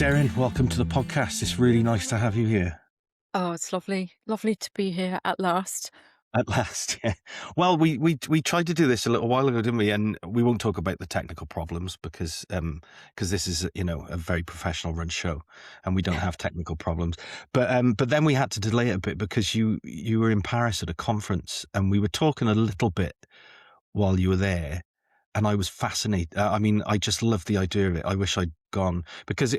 Deryn, welcome to the podcast. It's really nice to have you here. Oh, it's lovely. Lovely to be here at last. At last, yeah. Well, we tried to do this a little while ago, didn't we? And we won't talk about the technical problems because this is a very professional run show, and we don't have technical problems. But then we had to delay it a bit because you were in Paris at a conference, and we were talking a little bit while you were there, and I was fascinated. I mean, I just love the idea of it. I wish I'd gone because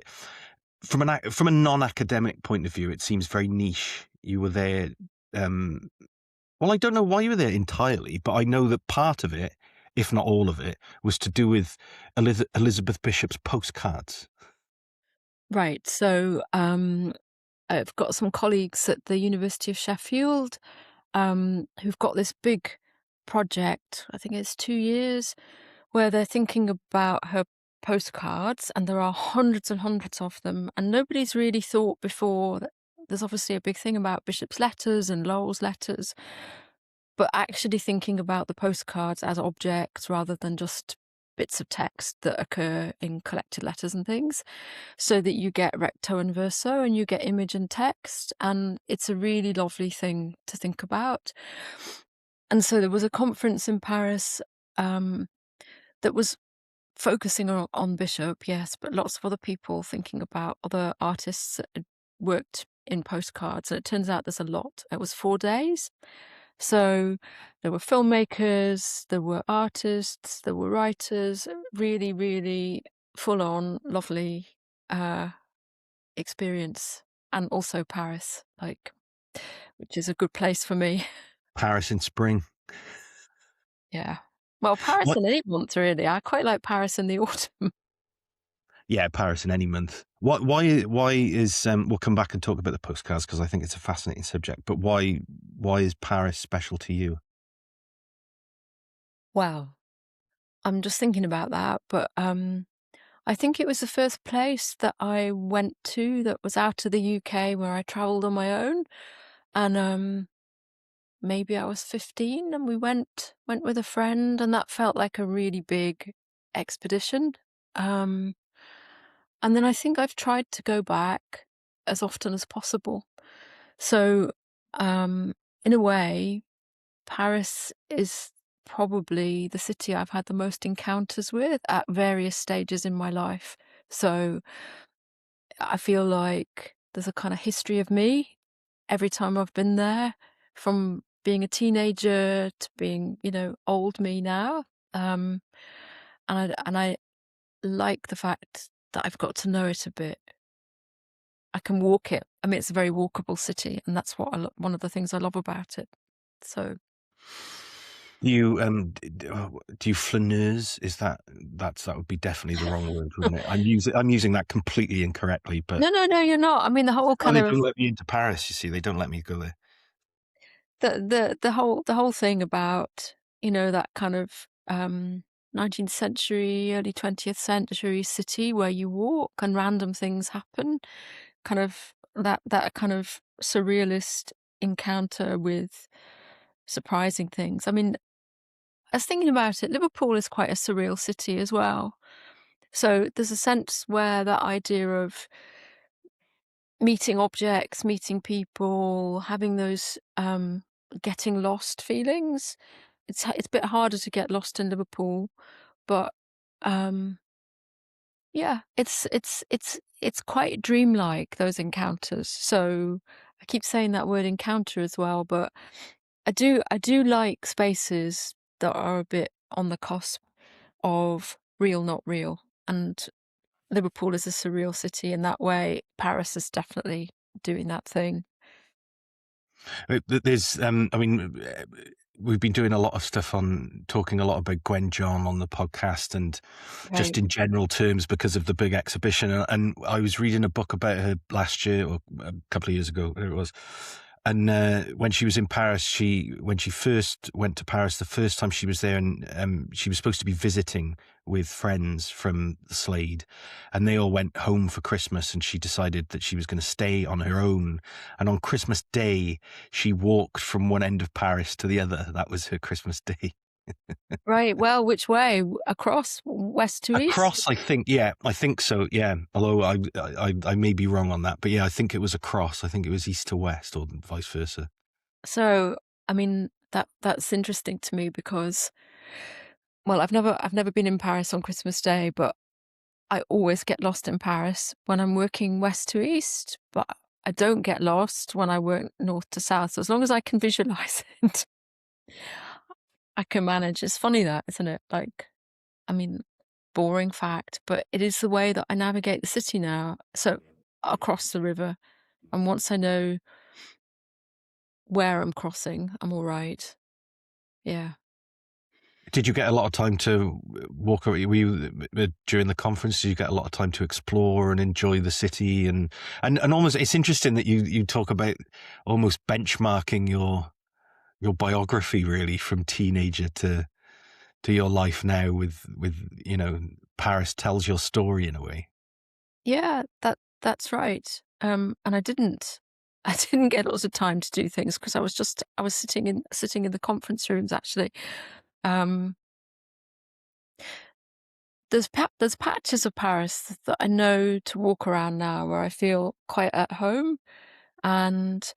from a non-academic point of view, it seems very niche. You were there. Well, I don't know why you were there entirely, but I know that part of it, if not all of it, was to do with Elizabeth Bishop's postcards. Right. So I've got some colleagues at the University of Sheffield who've got this big project, I think it's 2 years, where they're thinking about her postcards, and there are hundreds and hundreds of them. And nobody's really thought before that there's obviously a big thing about Bishop's letters and Lowell's letters, but actually thinking about the postcards as objects rather than just bits of text that occur in collected letters and things, so that you get recto and verso and you get image and text, and it's a really lovely thing to think about. And so there was a conference in Paris that was focusing on Bishop, yes, but lots of other people thinking about other artists that had worked in postcards, and it turns out there's a lot. It was 4 days. So there were filmmakers, there were artists, there were writers, really, really full on, lovely experience. And also Paris, which is a good place for me. Paris in spring. Yeah. Well, Paris What? in any month, really. I quite like Paris in the autumn. Yeah, Paris in any month. What? Why is? We'll come back and talk about the postcards because I think it's a fascinating subject. But why is Paris special to you? Wow. I'm just thinking about that, but I think it was the first place that I went to that was out of the UK where I travelled on my own, and maybe I was 15, and we went with a friend, and that felt like a really big expedition. Um, and then I think I've tried to go back as often as possible. So, in a way, Paris is probably the city I've had the most encounters with at various stages in my life. So I feel like there's a kind of history of me every time I've been there, from being a teenager to being, old me now. Um, and I like the fact that I've got to know it a bit. I can walk it. I mean, it's a very walkable city, and that's what one of the things I love about it. So You do you flaneuse? Is that would be definitely the wrong word, wouldn't it? I'm using that completely incorrectly, but no, you're not. I mean, the whole well, kind they of don't let me into Paris. You see, they don't let me go there. the whole thing about, that kind of 19th century, early 20th century city where you walk and random things happen, kind of that kind of surrealist encounter with surprising things. I mean, I was thinking about it, Liverpool is quite a surreal city as well. So there's a sense where that idea of meeting objects, meeting people, having those getting lost feelings. It's a bit harder to get lost in Liverpool, but um, yeah, it's quite dreamlike, those encounters. So I keep saying that word encounter as well, but I do like spaces that are a bit on the cusp of real, not real. And Liverpool is a surreal city in that way. Paris is definitely doing that thing. There's, I mean, we've been doing a lot of stuff on talking a lot about Gwen John on the podcast and just Right. in general terms because of the big exhibition. And I was reading a book about her last year or a couple of years ago, whatever it was. And when she was in Paris, when she first went to Paris, the first time she was there, and she was supposed to be visiting with friends from Slade, and they all went home for Christmas, and she decided that she was going to stay on her own. And on Christmas Day, she walked from one end of Paris to the other. That was her Christmas Day. Right, well, which way? Across? West to east? Across, I think, yeah, I think so, yeah. Although I may be wrong on that, but yeah, I think it was across. I think it was east to west or vice versa. So, I mean, that's interesting to me because, well, I've never been in Paris on Christmas Day, but I always get lost in Paris when I'm working west to east, but I don't get lost when I work north to south. So as long as I can visualize it, I can manage. It's funny that, isn't it? Like, I mean, boring fact, but it is the way that I navigate the city now. So across the river, and once I know where I'm crossing, I'm all right. Yeah. Did you get a lot of time to walk around? Were you during the conference? Did you get a lot of time to explore and enjoy the city and almost? It's interesting that you talk about almost benchmarking your biography really from teenager to your life now with Paris tells your story in a way. Yeah, that's right. And I didn't I didn't get lots of time to do things because I was sitting in the conference rooms actually. Um, there's patches of Paris that I know to walk around now where I feel quite at home, and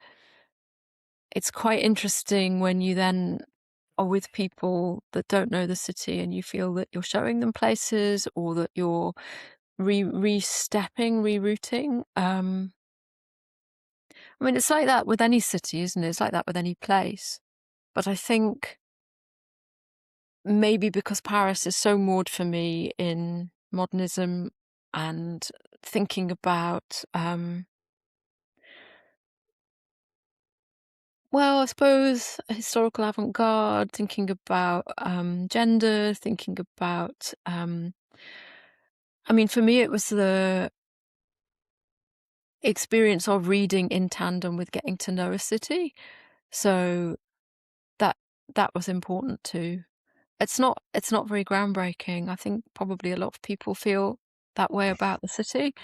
it's quite interesting when you then are with people that don't know the city and you feel that you're showing them places or that you're re-stepping, rerouting. I mean, it's like that with any city, isn't it? It's like that with any place. But I think maybe because Paris is so moored for me in modernism and thinking about, well, I suppose a historical avant-garde, thinking about gender, thinking about, I mean, for me, it was the experience of reading in tandem with getting to know a city. So that that was important too. It's not very groundbreaking. I think probably a lot of people feel that way about the city.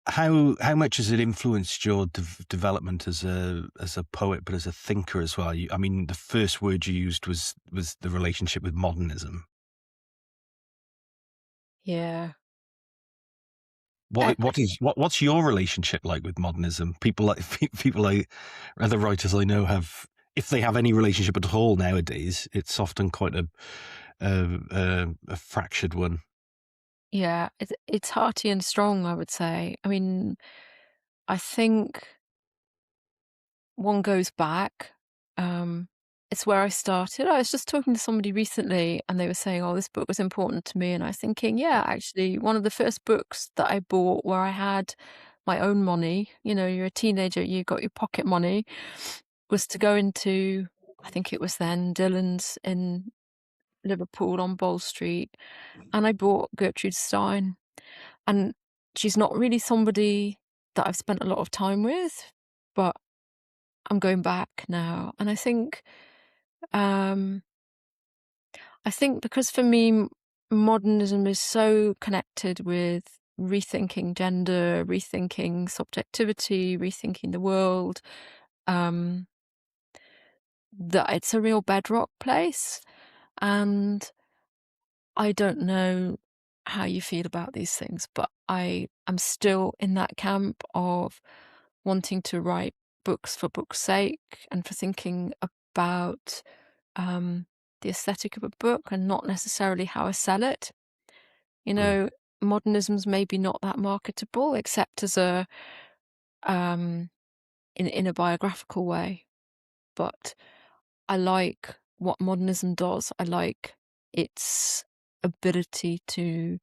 How much has it influenced your development as a poet, but as a thinker as well? I mean, the first word you used was the relationship with modernism. Yeah. Uh, What's your relationship like with modernism? People like people like other writers I know have, if they have any relationship at all nowadays, it's often quite a fractured one. yeah, it's hearty and strong, I would say. I mean, I think one goes back. Um, it's where I started. I was just talking to somebody recently and they were saying, "Oh, this book was important to me." And I was thinking, yeah, actually, one of the first books that I bought where I had my own money, you're a teenager, you got your pocket money, was to go into, I think it was then Dillon's in Liverpool on Bowl Street, and I bought Gertrude Stein. And she's not really somebody that I've spent a lot of time with, but I'm going back now. And um, I think because for me, modernism is so connected with rethinking gender, rethinking subjectivity, rethinking the world, um, that it's a real bedrock place. And I don't know how you feel about these things, but I am still in that camp of wanting to write books for books' sake and for thinking about um, the aesthetic of a book and not necessarily how I sell it. You Mm. know, modernism's maybe not that marketable except as a um, in a biographical way, but I like what modernism does. I like its ability to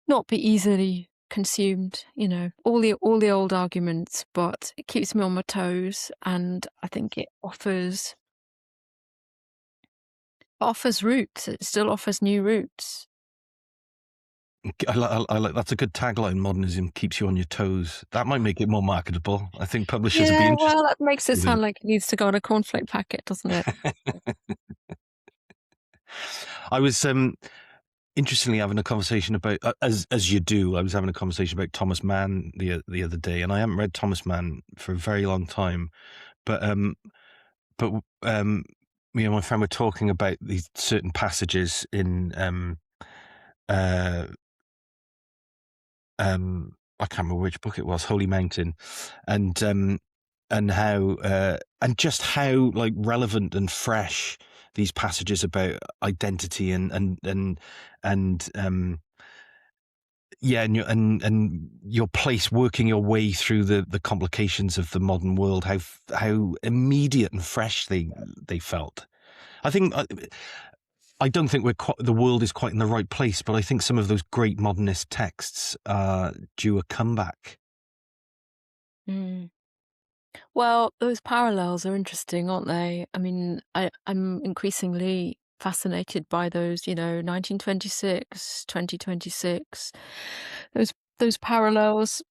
not be easily consumed, all the old arguments, but it keeps me on my toes, and I think it offers roots. It still offers new roots. I like that's a good tagline. Modernism keeps you on your toes. That might make it more marketable. I think publishers would be Yeah, interested well, that makes it with sound like it needs to go on a cornflake packet, doesn't it? it. I was interestingly having a conversation about as you do. I was having a conversation about Thomas Mann the other day, and I haven't read Thomas Mann for a very long time. But but me and my friend were talking about these certain passages in uh, I can't remember which book it was, Holy Mountain, and how and just how like relevant and fresh these passages about identity and yeah, and your place, working your way through the complications of the modern world, how immediate and fresh they felt. I think I don't think the world is quite in the right place, but I think some of those great modernist texts are due a comeback. Mm. Well, those parallels are interesting, aren't they? I mean, I'm increasingly fascinated by those, 1926, 2026, those parallels,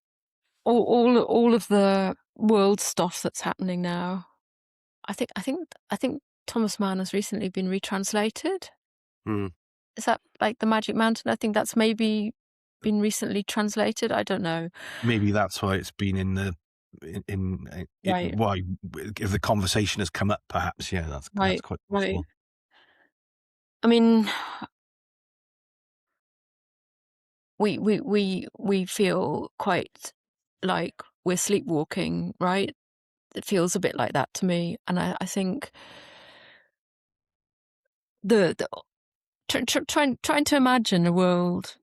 all of the world stuff that's happening now. I think Thomas Mann has recently been retranslated. Hmm. Is that like the Magic Mountain? I think that's maybe been recently translated. I don't know. Maybe that's why it's been in the in it, Right, why if the conversation has come up, perhaps that's right, quite right. possible. I mean, we feel quite like we're sleepwalking, right? It feels a bit like that to me, and I think the trying to imagine a world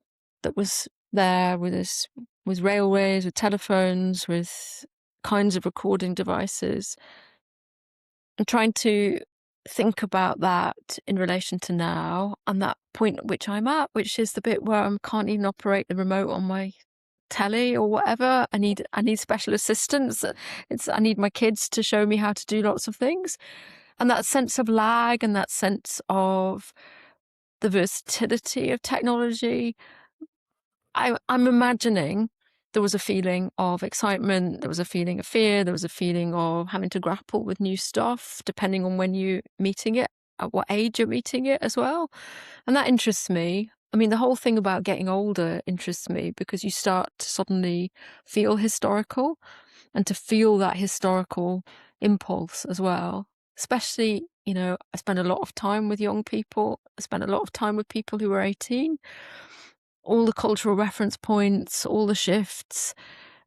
that was there with railways, with telephones, with kinds of recording devices, and trying to think about that in relation to now and that point at which I'm at, which is the bit where I can't even operate the remote on my telly or whatever. I need special assistance. I need my kids to show me how to do lots of things. And that sense of lag and that sense of the versatility of technology, I'm imagining there was a feeling of excitement, there was a feeling of fear, there was a feeling of having to grapple with new stuff, depending on when you're meeting it, at what age you're meeting it as well. And that interests me. I mean, the whole thing about getting older interests me because you start to suddenly feel historical and to feel that historical impulse as well. Especially, I spend a lot of time with young people. I spend a lot of time with people who are 18. All the cultural reference points, all the shifts,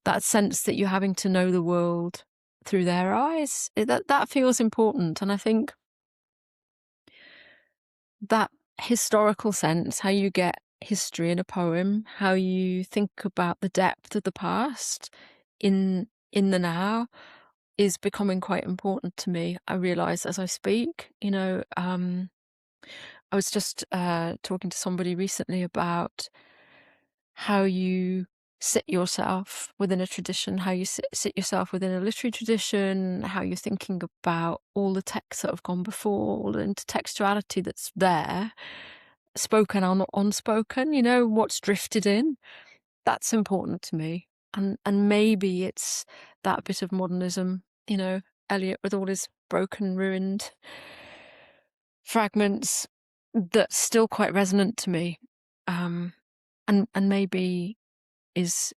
that sense that you're having to know the world through their eyes, that feels important. And I think that historical sense, how you get history in a poem, how you think about the depth of the past in the now, is becoming quite important to me. I realise as I speak. I was just talking to somebody recently about how you sit yourself within a tradition, how you sit yourself within a literary tradition, how you're thinking about all the texts that have gone before, all the intertextuality that's there, spoken or not unspoken, what's drifted in. That's important to me. And maybe it's that bit of modernism, Eliot with all his broken, ruined fragments that's still quite resonant to me. And maybe is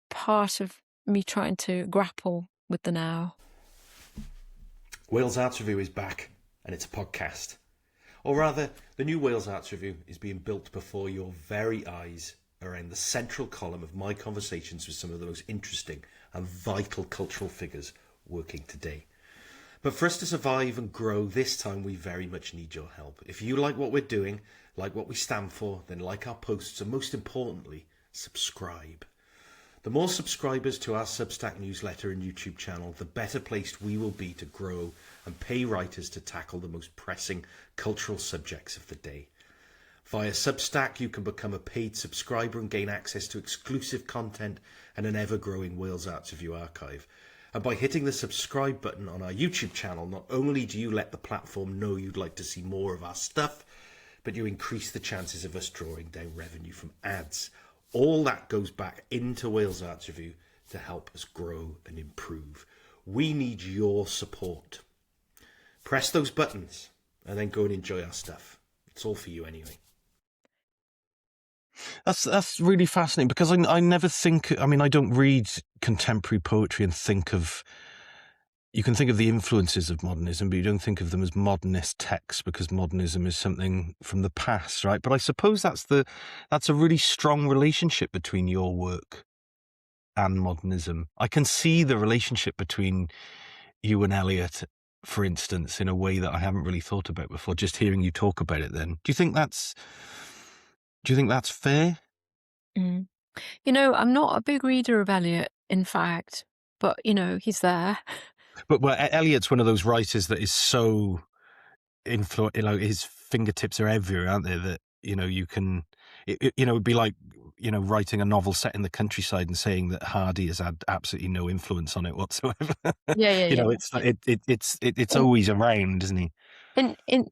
part of me trying to grapple with the now. Wales Arts Review is back, and it's a podcast. Or rather, the new Wales Arts Review is being built before your very eyes around the central column of my conversations with some of the most interesting and vital cultural figures working today. But for us to survive and grow this time, we very much need your help. If you like what we're doing, like what we stand for, then like our posts, and most importantly, subscribe. The more subscribers to our Substack newsletter and YouTube channel, the better placed we will be to grow and pay writers to tackle the most pressing cultural subjects of the day. Via Substack, you can become a paid subscriber and gain access to exclusive content and an ever-growing Wales Arts Review archive. And by hitting the subscribe button on our YouTube channel, not only do you let the platform know you'd like to see more of our stuff, but you increase the chances of us drawing down revenue from ads. All that goes back into Wales Arts Review to help us grow and improve. We need your support. Press those buttons and then go and enjoy our stuff. It's all for you anyway. That's really fascinating because I never think, I mean, I don't read contemporary poetry and think of you can think of the influences of modernism, but you don't think of them as modernist texts because modernism is something from the past, right? But I suppose that's a really strong relationship between your work and modernism. I can see the relationship between you and Eliot, for instance, in a way that I haven't really thought about before, just hearing you talk about it then. Do you think that's fair? Mm. I'm not a big reader of Eliot, in fact, but, he's there. But well, Eliot's one of those writers that is so his fingertips are everywhere, aren't they? That you can, it'd be like writing a novel set in the countryside and saying that Hardy has had absolutely no influence on it whatsoever. Yeah, yeah, yeah. It's In always around, isn't he?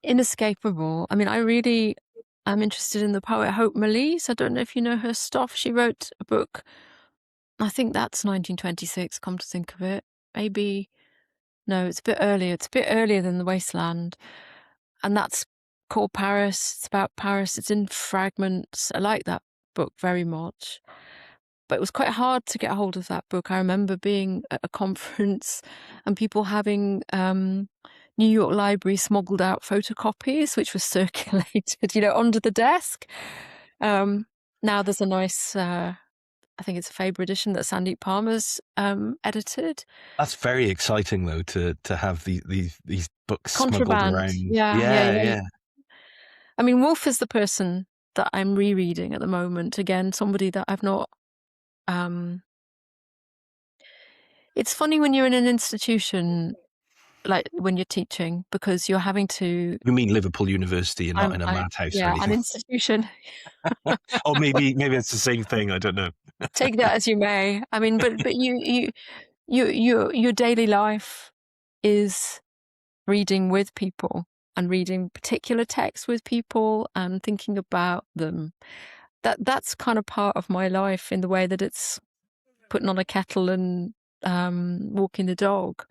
Inescapable. I mean, I'm interested in the poet Hope Malise. I don't know if you know her stuff. She wrote a book, I think that's 1926, come to think of it. Maybe, no, it's a bit earlier. It's a bit earlier than The Wasteland. And that's called Paris. It's about Paris. It's in fragments. I like that book very much. But it was quite hard to get a hold of that book. I remember being at a conference and people having New York Library smuggled out photocopies, which was circulated, under the desk. Now there's a nice, I think it's a Faber edition that Sandeep Palmer's edited. That's very exciting, though, to have these books smuggled Contraband. around. Yeah, yeah, Yeah, yeah. yeah. I mean, Woolf is the person that I'm rereading at the moment. Again, somebody that I've not. It's funny when you're in an institution, like when you're teaching, because you're having to. You mean Liverpool University and not in a I madhouse or Yeah, an anything? institution. Or maybe it's the same thing. I don't know. Take that as you may. I mean, but your daily life is reading with people and reading particular texts with people and thinking about them. That's kind of part of my life in the way that it's putting on a kettle and walking the dog.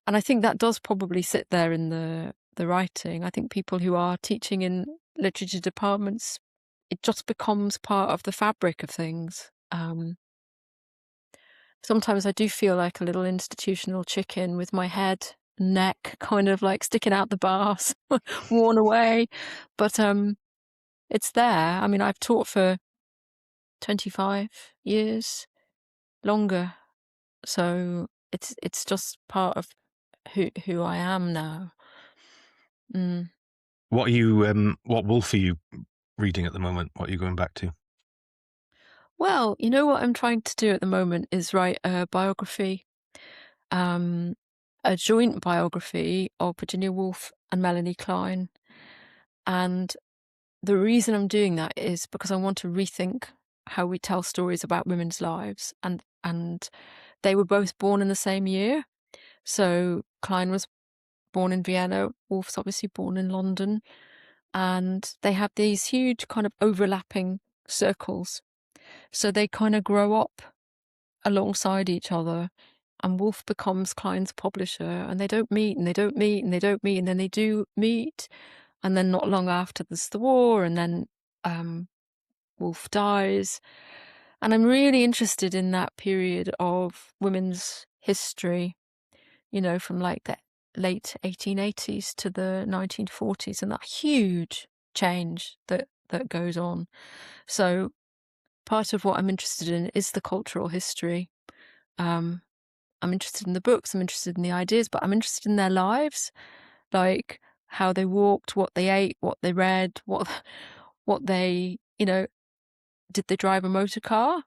And I think that does probably sit there in the writing. I think people who are teaching in literature departments, it just becomes part of the fabric of things. Sometimes I do feel like a little institutional chicken with my head and neck kind of like sticking out the bars, worn away. But it's there. I mean, I've taught for 25 years, longer. So it's just part of who I am now. Mm. What Wolf are you reading at the moment? What are you going back to? Well, what I'm trying to do at the moment is write a biography, um, a joint biography of Virginia Woolf and Melanie Klein. And the reason I'm doing that is because I want to rethink how we tell stories about women's lives. And they were both born in the same year. So Klein was born in Vienna, Woolf's obviously born in London. And they have these huge kind of overlapping circles. So they kind of grow up alongside each other. And Woolf becomes Klein's publisher, and they don't meet, and they don't meet, and they don't meet, and then they do meet. And then not long after, there's the war, and then Woolf dies. And I'm really interested in that period of women's history, from like the late 1880s to the 1940s, and that huge change that goes on. So part of what I'm interested in is the cultural history. I'm interested in the books, I'm interested in the ideas, but I'm interested in their lives, like how they walked, what they ate, what they read, what they, did they drive a motor car?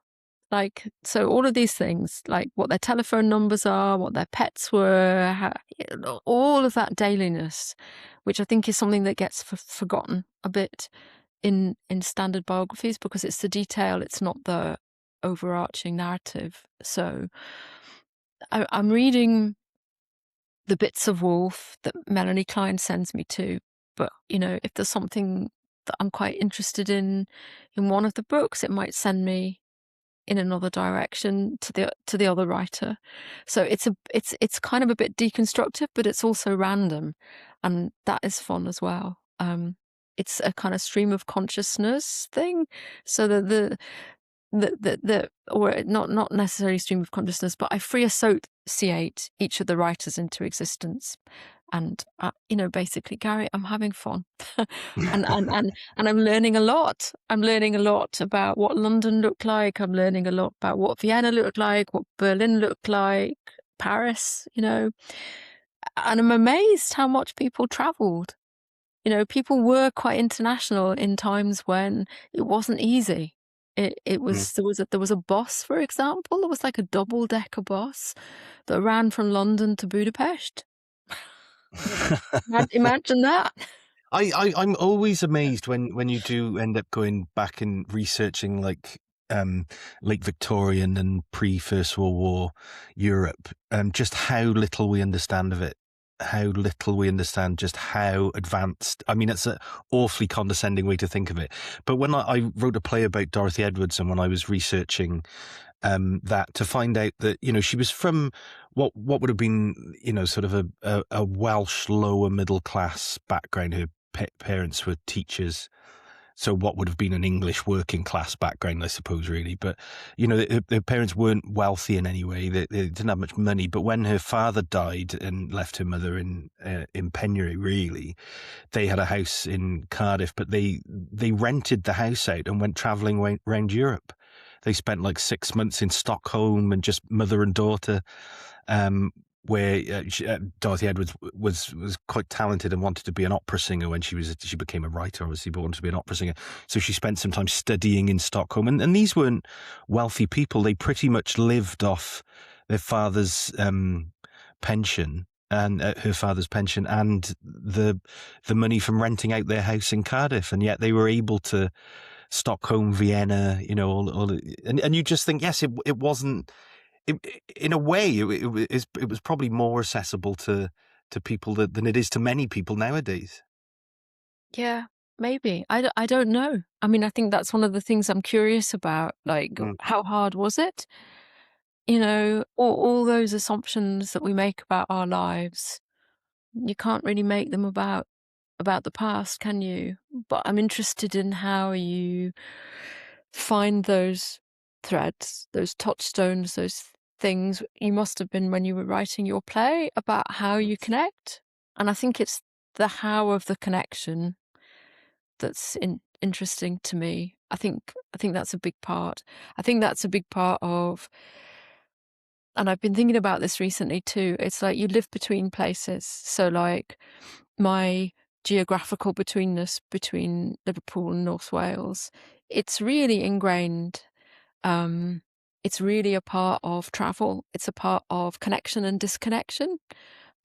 Like, so all of these things, like what their telephone numbers are, what their pets were, all of that dailiness, which I think is something that gets forgotten a bit in standard biographies because it's the detail, it's not the overarching narrative. So I'm reading the bits of Woolf that Melanie Klein sends me to, but if there's something that I'm quite interested in one of the books, it might send me in another direction to the other writer. So it's kind of a bit deconstructive, but it's also random, and that is fun as well. It's a kind of stream of consciousness thing, so that or not necessarily stream of consciousness, but I free associate each of the writers into existence. And basically, Gary, I'm having fun, and I'm learning a lot. I'm learning a lot about what London looked like. I'm learning a lot about what Vienna looked like, what Berlin looked like, Paris. And I'm amazed how much people travelled. People were quite international in times when it wasn't easy. It Mm. was there was a bus, for example. There was like a double-decker bus that ran from London to Budapest. Imagine that. I'm always amazed when you do end up going back and researching like late Victorian and pre-First World War Europe, just how little we understand of it. How little we understand just how advanced. I mean, it's an awfully condescending way to think of it. But when I wrote a play about Dorothy Edwards, and when I was researching that, to find out that she was from what would have been sort of a Welsh lower middle class background. Her parents were teachers, so what would have been an English working class background, I suppose, really. But her parents weren't wealthy in any way. They didn't have much money. But when her father died and left her mother in penury, really, they had a house in Cardiff, but they rented the house out and went travelling around Europe. They spent like 6 months in Stockholm, and just mother and daughter, where Dorothy Edwards was quite talented and wanted to be an opera singer when she became a writer, obviously, but wanted to be an opera singer. So she spent some time studying in Stockholm, and these weren't wealthy people. They pretty much lived off their father's pension, and her father's pension, and the money from renting out their house in Cardiff, and yet they were able to Stockholm, Vienna, and you just think, yes, it wasn't. In a way, it was probably more accessible to people than it is to many people nowadays. Yeah, maybe. I don't know. I mean, I think that's one of the things I'm curious about. Like, Mm. how hard was it? All those assumptions that we make about our lives, you can't really make them about the past, can you? But I'm interested in how you find those threads, those touchstones, those things you must have been when you were writing your play, about how you connect. And I think it's the how of the connection that's interesting to me. I think that's a big part. I think that's a big part of, and I've been thinking about this recently too. It's like you live between places. So like my geographical betweenness between Liverpool and North Wales, it's really ingrained. It's really a part of travel. It's a part of connection and disconnection,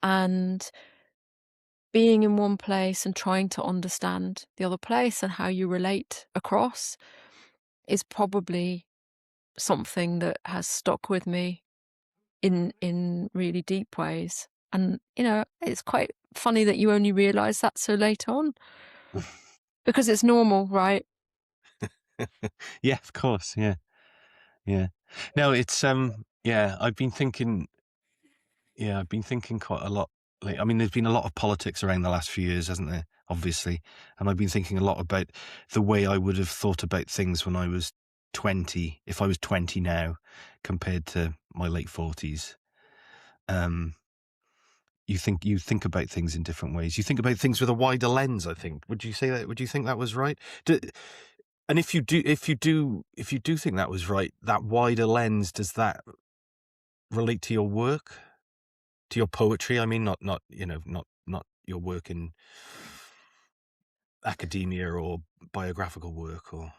and being in one place and trying to understand the other place and how you relate across is probably something that has stuck with me in really deep ways. And it's quite funny that you only realize that so late on, because it's normal, right? Yeah, of course. Yeah, yeah. No, it's yeah. I've been thinking. Yeah, I've been thinking quite a lot. I mean, there's been a lot of politics around the last few years, hasn't there? Obviously, and I've been thinking a lot about the way I would have thought about things when I was 20, if I was 20 now, compared to my late 40s. Um, you think about things in different ways. You think about things with a wider lens, I think. Would you say that? Would you think that was right? And if you do think that was right, that wider lens, does that relate to your work, to your poetry? I mean, not your work in academia or biographical work, or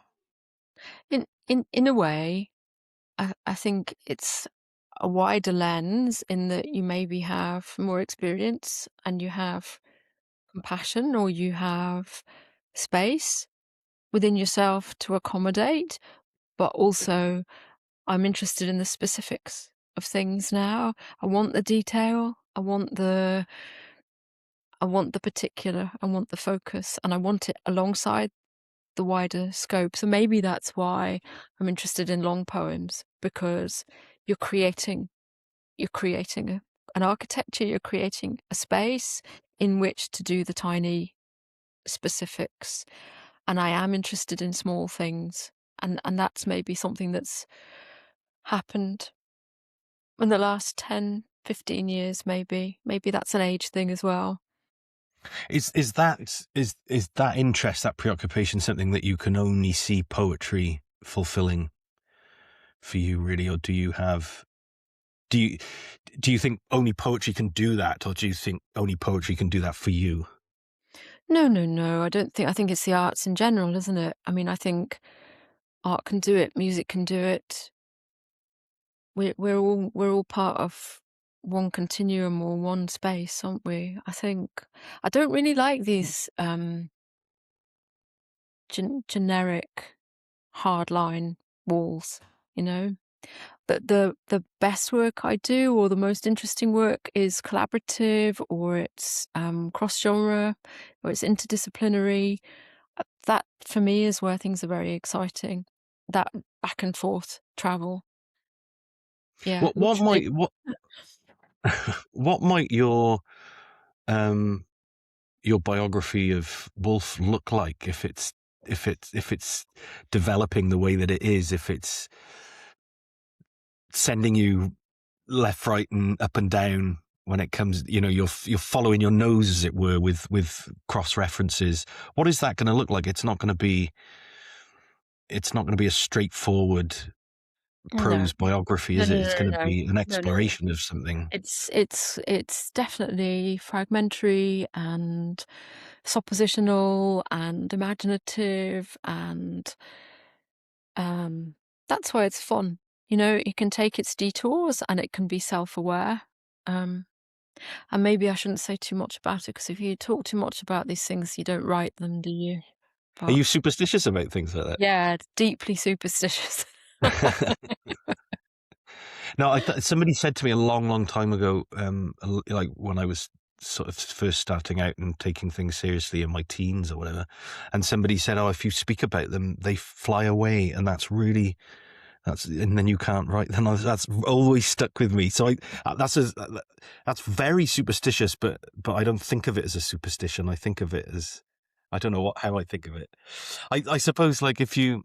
In a way, I think it's a wider lens in that you maybe have more experience and you have compassion, or you have space within yourself to accommodate. But also, I'm interested in the specifics of things now. I want the detail. I want the particular. I want the focus, and I want it alongside the wider scope. So maybe that's why I'm interested in long poems, because you're creating an architecture, you're creating a space in which to do the tiny specifics. And I am interested in small things. and that's maybe something that's happened in the last 10, 15 years, maybe. Maybe that's an age thing as well. Is that interest, that preoccupation, something that you can only see poetry fulfilling for you, really, or do you do you think only poetry can do that, or do you think only poetry can do that for you? No, no, no, I think it's the arts in general, isn't it? I mean, I think art can do it, music can do it. We're all part of one continuum or one space, aren't we? I think. I don't really like these generic hard line walls, you know? But the best work I do, or the most interesting work, is collaborative, or it's cross genre, or it's interdisciplinary. That for me is where things are very exciting. That back and forth travel. Yeah, What literally. might what might um your biography of Wolf look like if it's developing the way that it is, if it's sending you left, right, and up and down when it comes, you're following your nose, as it were, with cross references. What is that going to look like? It's not going to be a straightforward No, prose biography, no, is it? no, It's no, going to no, be an no, no. exploration of something. It's definitely fragmentary and suppositional and imaginative, and um, that's why it's fun. It can take its detours and it can be self-aware. Um, and maybe I shouldn't say too much about it, because if you talk too much about these things, you don't write them, do you? Are But you superstitious about things like yeah, it's deeply superstitious. that? No, somebody said to me a long, long time ago, like when I was sort of first starting out and taking things seriously in my teens or whatever, and somebody said, "Oh, if you speak about them, they fly away, and and then you can't write." That's always stuck with me. So that's very superstitious, but I don't think of it as a superstition. I think of it as, I don't know how I think of it. I suppose, like, if you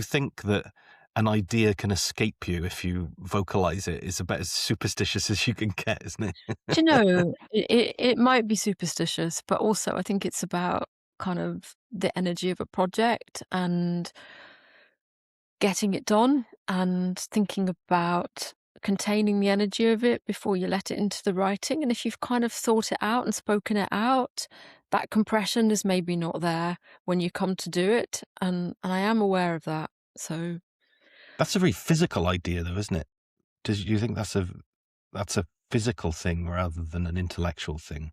think that an idea can escape you if you vocalize it, it's about as superstitious as you can get, isn't it? Do you know, it might be superstitious, but also I think it's about kind of the energy of a project and getting it done, and thinking about containing the energy of it before you let it into the writing. And if you've kind of thought it out and spoken it out, that compression is maybe not there when you come to do it. And I am aware of that. So, That's a very physical idea, though, isn't it? Do you think that's a physical thing rather than an intellectual thing?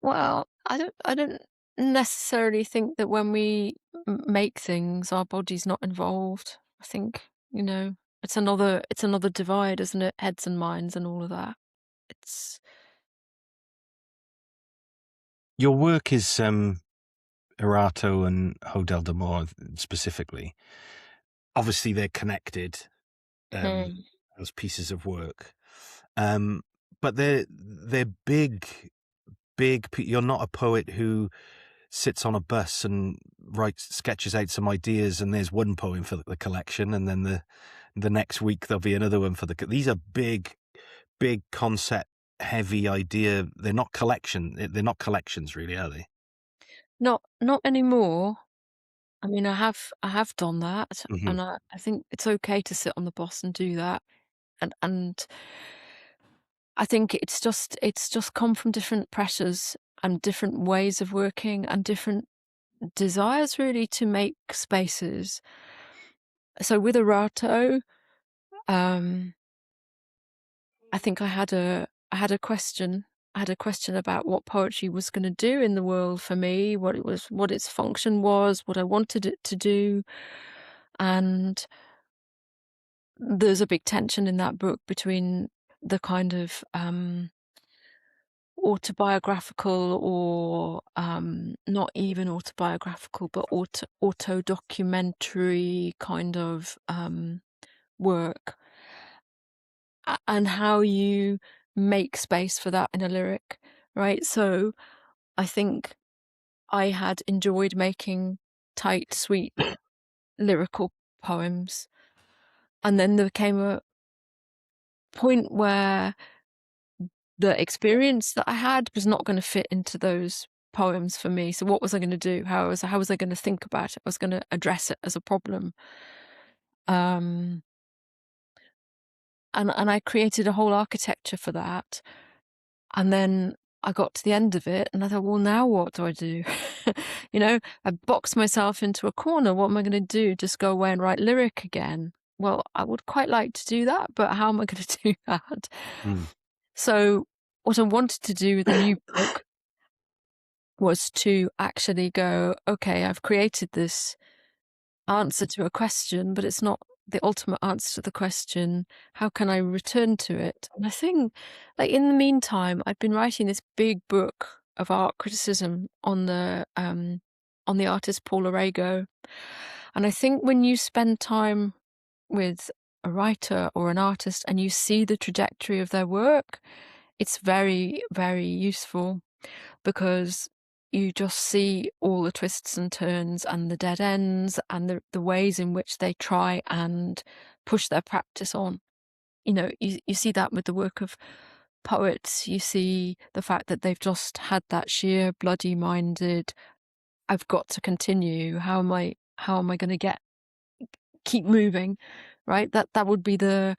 well, I don't necessarily think that when we make things, our body's not involved. I think, it's another divide, isn't it? Heads and minds and all of that. It's Your work is Erato and Hodel de Moor specifically. Obviously, they're connected um, mm, as pieces of work, um, but they're big. You're not a poet who sits on a bus and sketches out some ideas, and there's one poem for the collection, and then the next week there'll be another one for these are big concept heavy idea. They're not collections, really, are they? not anymore. I mean, I have done that, Hmm. and I think it's okay to sit on the bus and do that. And I think it's just come from different pressures and different ways of working and different desires, really, to make spaces. So with Erato, um, I think I had a question. I had a question about what poetry was going to do in the world for me, what its function was, what I wanted it to do. And there's a big tension in that book between the kind of autobiographical, or not even autobiographical, but auto-documentary kind of work, and how you make space for that in a lyric, right? So I think I had enjoyed making tight, sweet lyrical poems. And then there came a point where the experience that I had was not going to fit into those poems for me. So what was I going to do? How was I going to think about it? I was going to address it as a problem. Um, and I created a whole architecture for that. And then I got to the end of it and I thought, well, now what do I do? I boxed myself into a corner. What am I going to do? Just go away and write lyric again? Well, I would quite like to do that, but how am I going to do that? Mm. So what I wanted to do with the new book was to actually go, okay, I've created this answer to a question, but it's not the ultimate answer to the question. How can I return to it? And I think, like, in the meantime, I'd been writing this big book of art criticism on the artist Paul Arago. And I think when you spend time with a writer or an artist and you see the trajectory of their work, it's very, very useful, because you just see all the twists and turns and the dead ends and the ways in which they try and push their practice on. You see that with the work of poets. You see the fact that they've just had that sheer bloody minded, I've got to continue. How am I going to keep moving? Right? That would be the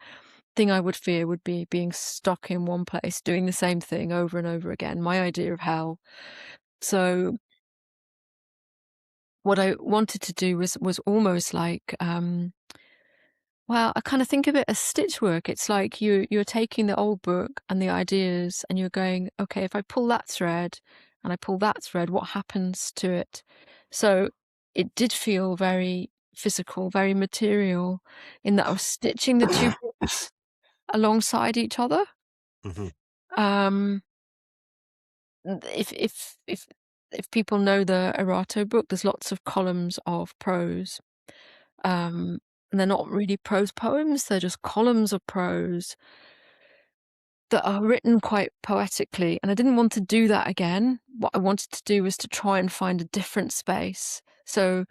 thing I would fear, would be being stuck in one place, doing the same thing over and over again. My idea of hell. So what I wanted to do was almost like, well, I kind of think of it as stitch work. It's like you're taking the old book and the ideas and you're going, okay, if I pull that thread and I pull that thread, what happens to it? So it did feel very physical, very material, in that I was stitching the two books alongside each other. Mhm. Um, if people know the Erato book, there's lots of columns of prose. And they're not really prose poems, they're just columns of prose that are written quite poetically. And I didn't want to do that again. What I wanted to do was to try and find a different space. So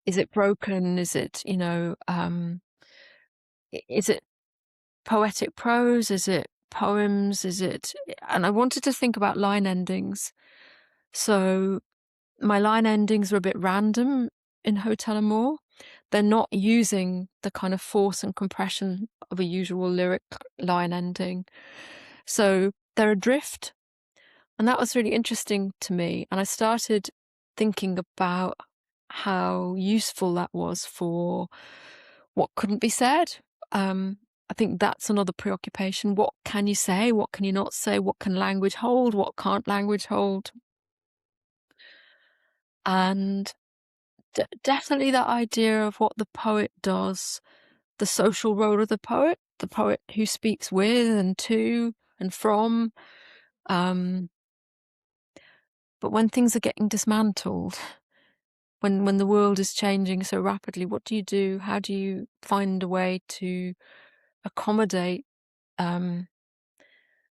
is it broken? Is it, is it poetic prose? Is it poems? And I wanted to think about line endings. So my line endings are a bit random in Hotel Amour. They're not using the kind of force and compression of a usual lyric line ending. So they're adrift. And that was really interesting to me. And I started thinking about how useful that was for what couldn't be said. I think that's another preoccupation. What can you say? What can you not say? What can language hold? What can't language hold? And definitely that idea of what the poet does, the social role of the poet who speaks with and to and from. But when things are getting dismantled, when the world is changing so rapidly, what do you do? How do you find a way to accommodate um,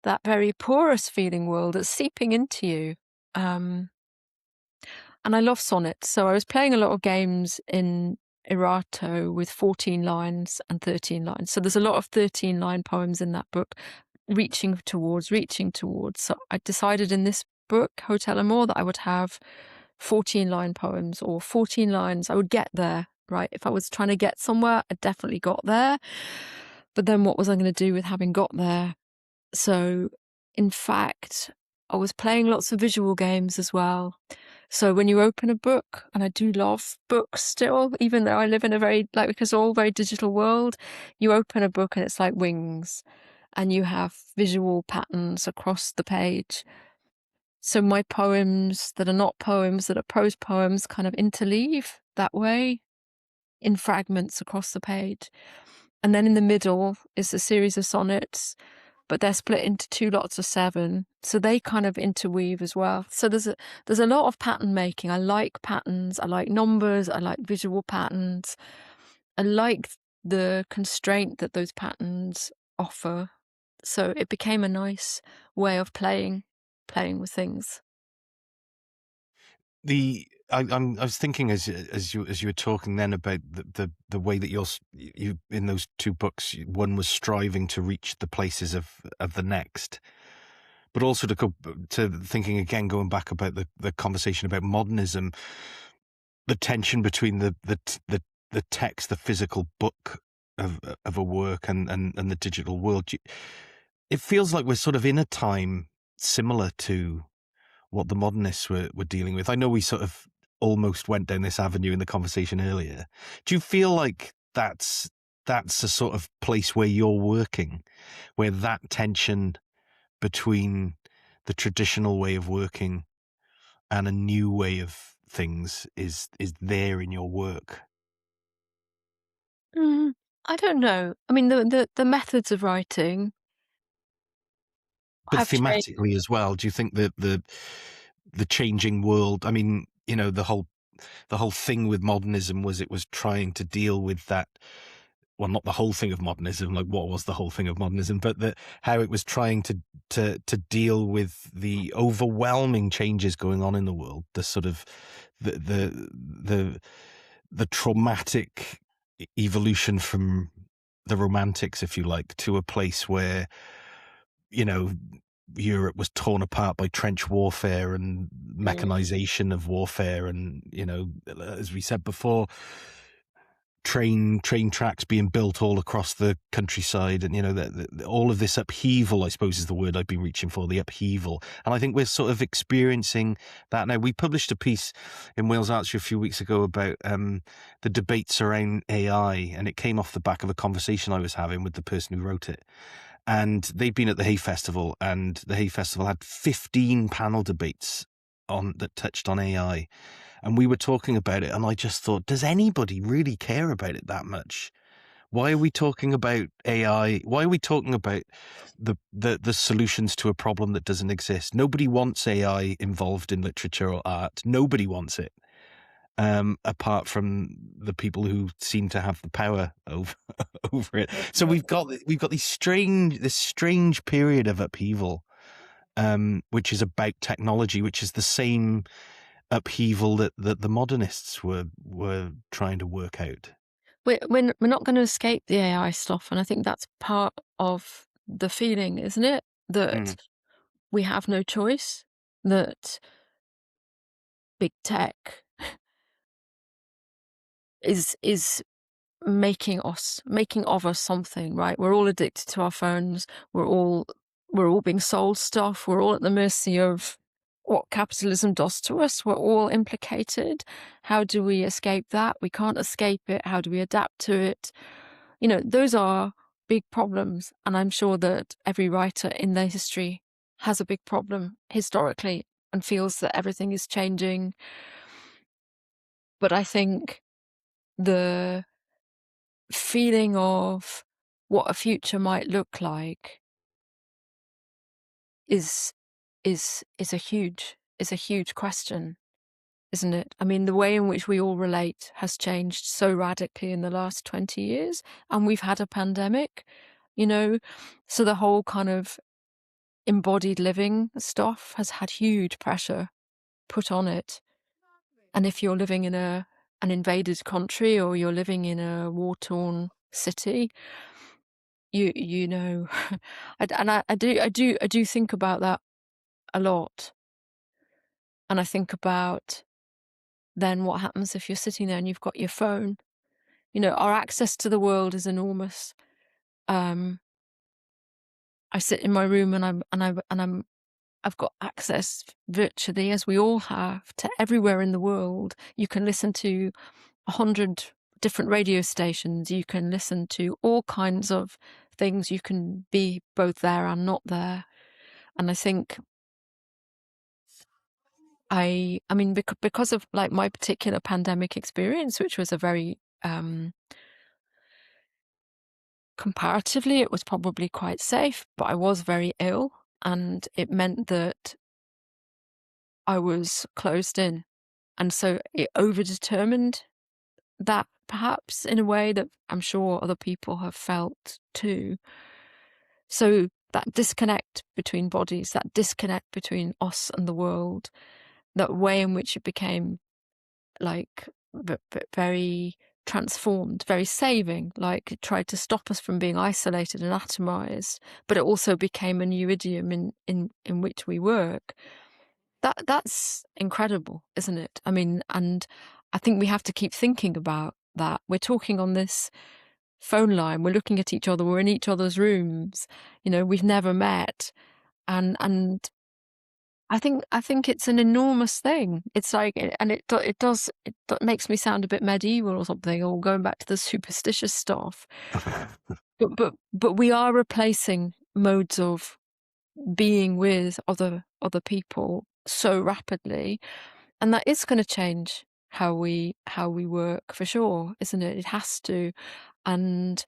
that very porous feeling world that's seeping into you? Um, And I love sonnets. So I was playing a lot of games in Erato with 14 lines and 13 lines. So there's a lot of 13-line poems in that book, reaching towards. So I decided in this book, Hotel Amour, that I would have 14-line poems, or 14 lines. I would get there, right? If I was trying to get somewhere, I definitely got there. But then what was I going to do with having got there? So, in fact, I was playing lots of visual games as well. So when you open a book, and I do love books still, even though I live in a very, like, because all very digital world, you open a book and it's like wings, and you have visual patterns across the page. So my poems that are not poems, that are prose poems, kind of interleave that way in fragments across the page. And then in the middle is a series of sonnets, but they're split into two lots of 7, so they kind of interweave as well. So there's a lot of pattern making. I like patterns, I like numbers, I like visual patterns. I like the constraint that those patterns offer. So it became a nice way of playing with things. The I was thinking as you were talking then about the way that you in those two books, one was striving to reach the places of the next, but also to go to thinking again, going back about the conversation about modernism, the tension between the text, the physical book of a work, and the digital world. It feels like we're sort of in a time similar to what the modernists were dealing with. I know we sort of almost went down this avenue in the conversation earlier. Do you feel like that's a sort of place where you're working, where that tension between the traditional way of working and a new way of things is there in your work? Mm, I don't know. I mean, the methods of writing But have changed. thematically as well, do you think that the changing world, I mean, the whole thing with modernism was it was trying to deal with that, well, not the whole thing of modernism, like what was the whole thing of modernism, but how it was trying to deal with the overwhelming changes going on in the world, the sort of the the traumatic evolution from the romantics, if you like, to a place where, you know, Europe was torn apart by trench warfare and Mm. mechanization of warfare, and as we said before, train tracks being built all across the countryside, and all of this upheaval, I suppose, is the word I've been reaching for, the upheaval. And I think we're sort of experiencing that now. We published a piece in Wales Archery a few weeks ago about the debates around AI, and it came off the back of a conversation I was having with the person who wrote it. And they'd been at the Hay Festival, and the Hay Festival had 15 panel debates on that touched on AI. And we were talking about it, and I just thought, does anybody really care about it that much? Why are we talking about AI? Why are we talking about the solutions to a problem that doesn't exist? Nobody wants AI involved in literature or art. Nobody wants it, apart from the people who seem to have the power over over it. So we've got this strange period of upheaval, which is about technology, which is the same upheaval that the modernists were trying to work out. We're not going to escape the AI stuff, and I think that's part of the feeling, isn't it? That Mm. we have no choice. That big tech is making of us something, right? We're all addicted to our phones. We're all being sold stuff. We're all at the mercy of what capitalism does to us. We're all implicated. How do we escape that? We can't escape it. How do we adapt to it? Those are big problems, and I'm sure that every writer in their history has a big problem historically and feels that everything is changing. But I think the feeling of what a future might look like is is a huge question, isn't it? I mean, the way in which we all relate has changed so radically in the last 20 years, and we've had a pandemic, you know, so the whole kind of embodied living stuff has had huge pressure put on it. And if you're living in an invaded country, or you're living in a war-torn city, you know, I do think about that a lot. And I think about then what happens if you're sitting there and you've got your phone. Our access to the world is enormous. Um, I sit in my room, I've got access virtually, as we all have, to everywhere in the world. You can listen to 100 different radio stations. You can listen to all kinds of things. You can be both there and not there. And I think I mean, because of like my particular pandemic experience, which was a very comparatively, it was probably quite safe, but I was very ill, and it meant that I was closed in. And so it overdetermined that, perhaps in a way that I'm sure other people have felt too. So that disconnect between bodies, that disconnect between us and the world, that way in which it became like very transformed, very saving. Like it tried to stop us from being isolated and atomized, but it also became a new idiom in which we work. That's incredible, isn't it? I mean, and I think we have to keep thinking about that. We're talking on this phone line, we're looking at each other, we're in each other's rooms, we've never met. And I think it's an enormous thing. It's like, and makes me sound a bit medieval or something, or going back to the superstitious stuff. But we are replacing modes of being with other people so rapidly, and that is going to change how we work for sure, isn't it? It has to, and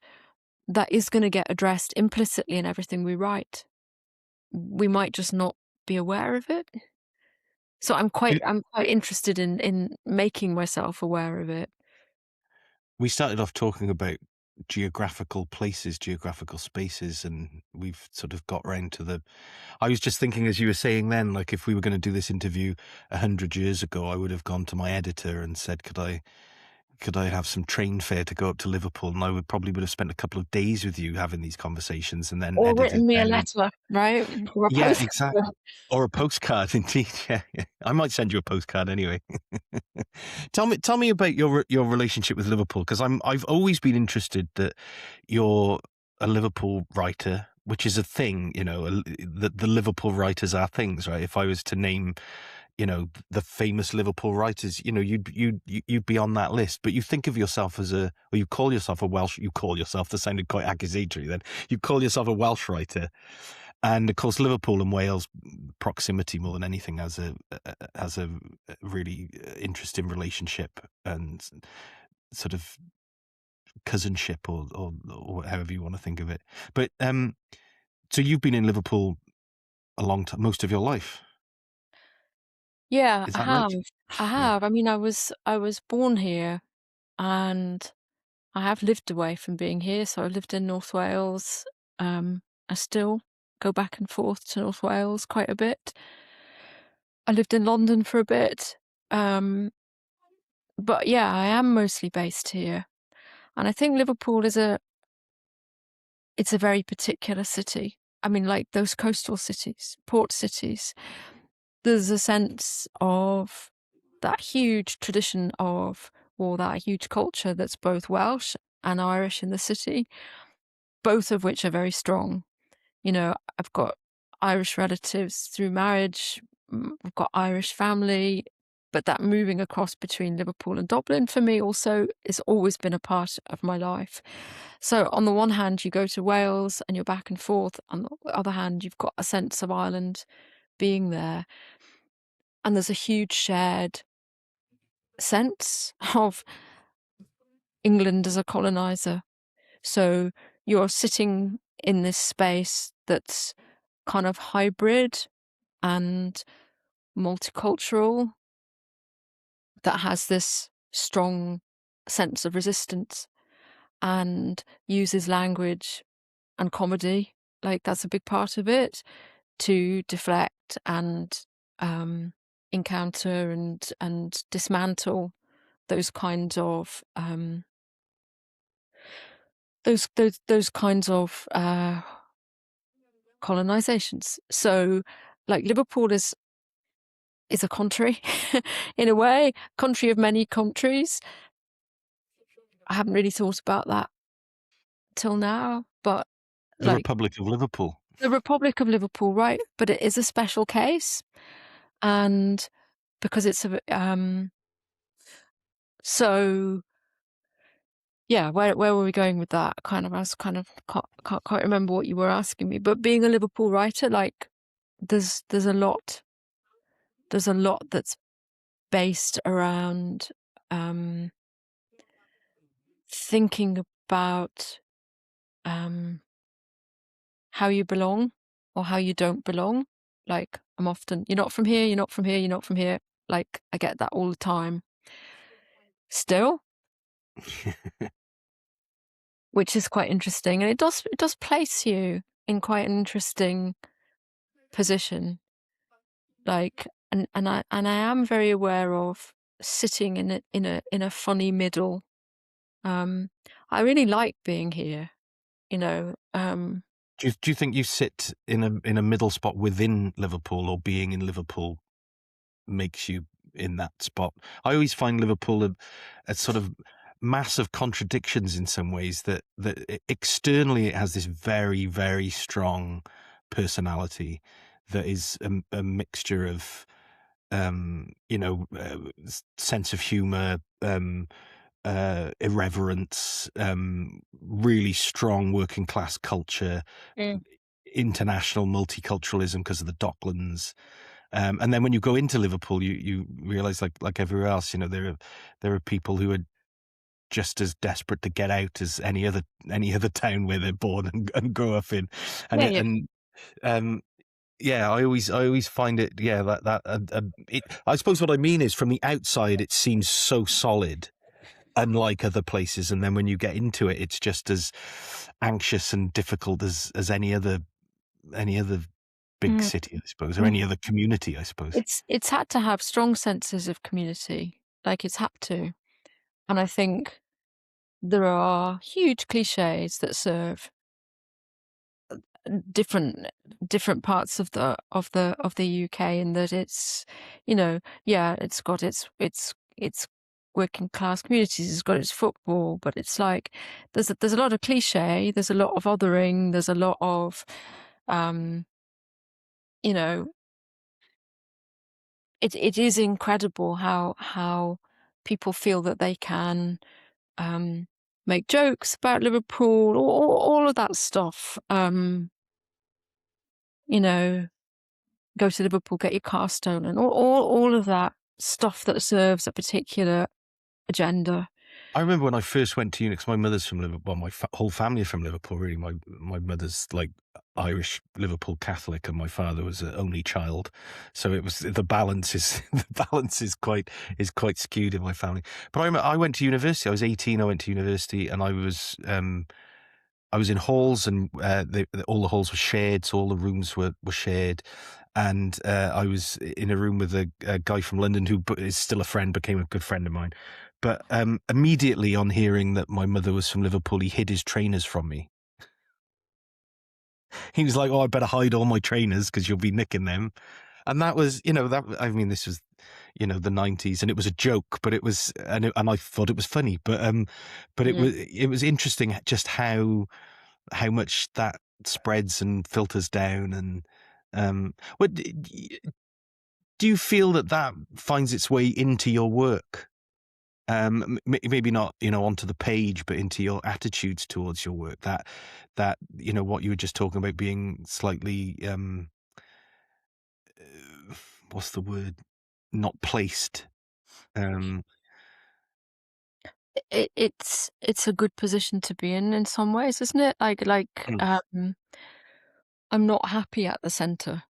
that is going to get addressed implicitly in everything we write. We might just not be aware of it. So I'm quite interested in making myself aware of it. We started off talking about geographical places, geographical spaces, and we've sort of got round to the. I was just thinking, as you were saying then, like if we were going to do this interview 100 years ago, I would have gone to my editor and said, could I have some train fare to go up to Liverpool? And I would have spent a couple of days with you having these conversations and then Or edited written me a down. letter, right? Or a Yeah, postcard. exactly. Or a postcard, indeed. Yeah, yeah. I might send you a postcard anyway. Tell me about your relationship with Liverpool, because I've always been interested that you're a Liverpool writer, which is a thing. The Liverpool writers are things, right? If I was to name, the famous Liverpool writers, you'd be on that list. But you think of yourself or you call yourself a Welsh. You call yourself. That sounded quite accusatory. Then you call yourself a Welsh writer. And of course, Liverpool and Wales proximity more than anything has a really interesting relationship and sort of cousinship or however you want to think of it. But so you've been in Liverpool a long time, most of your life, Yeah, is I that right? have. I Yeah. have. I mean, I was born here, and I have lived away from being here. So I lived in North Wales. I still go back and forth to North Wales quite a bit. I lived in London for a bit. Um, but yeah, I am mostly based here. And I think Liverpool it's a very particular city. I mean, like those coastal cities, port cities, there's a sense of that huge tradition of, or that huge culture that's both Welsh and Irish in the city, both of which are very strong. I've got Irish relatives through marriage, I've got Irish family, but that moving across between Liverpool and Dublin for me also has always been a part of my life. So on the one hand, you go to Wales and you're back and forth. On the other hand, you've got a sense of Ireland being there. And there's a huge shared sense of England as a colonizer. So you're sitting in this space that's kind of hybrid and multicultural, that has this strong sense of resistance and uses language and comedy, like that's a big part of it, to deflect and encounter and dismantle those kinds of those kinds of colonizations. So, like Liverpool is a country in a way, country of many countries. I haven't really thought about that till now, but The like Republic of Liverpool. the Republic of Liverpool, right? But it is a special case, and because it's so yeah, where were we going with that? I was kind of can't quite remember what you were asking me. But being a Liverpool writer, like there's a lot that's based around um, thinking about um, how you belong or how you don't belong. Like I'm often, you're not from here, you're not from here, you're not from here. Like I get that all the time still, which is quite interesting, and it does place you in quite an interesting position. Like, and I am very aware of. sitting in a funny middle. Um, I really like being here, you know. Do you think you sit in a middle spot within Liverpool, or being in Liverpool makes you in that spot? I always find Liverpool a sort of massive contradictions in some ways, that externally it has this very, very strong personality that is a mixture of sense of humor, irreverence, really strong working class culture, Mm. international multiculturalism because of the Docklands. And then when you go into Liverpool, you realize, like everywhere else, there are people who are just as desperate to get out as any other town where they're born and grow up in. And Yeah, it, yeah. and yeah, I always find it. Yeah, I suppose what I mean is, from the outside, it seems so solid, unlike other places, and then when you get into it, it's just as anxious and difficult as any other big Mm, city, I suppose, or mm. any other community, I suppose. It's had to have strong senses of community, like it's had to, and I think there are huge cliches that serve different different parts of the UK, in that it's, yeah, it's got its working class communities, it's got its football, but it's like there's a lot of cliche, there's a lot of othering, there's a lot of um, you know, it is incredible how people feel that they can um make jokes about Liverpool, all of that stuff. You know, go to Liverpool, get your car stolen, all of that stuff that serves a particular agenda. I remember when I first went to uni, 'cause my mother's from Liverpool. Well, my whole family are from Liverpool, really. My mother's like Irish Liverpool Catholic, and my father was an only child, so it was the balance is the balance is quite skewed in my family. But I went to university. I was 18. I went to university, and I was in halls, and all the halls were shared, so all the rooms were shared. And I was in a room with a guy from London who is still a friend, became a good friend of mine. But immediately on hearing that my mother was from Liverpool, he hid his trainers from me. He was like, "Oh, I better hide all my trainers because you'll be nicking them." And that was, I mean, this was, the '90s, and it was a joke, but it was, and I thought it was funny, but it Mm. was interesting just how much that spreads and filters down. And what do you feel that finds its way into your work? Maybe not, onto the page, but into your attitudes towards your work. That what you were just talking about, being slightly, what's the word? Not placed. Um, It's a good position to be in some ways, isn't it? mm. I'm not happy at the center.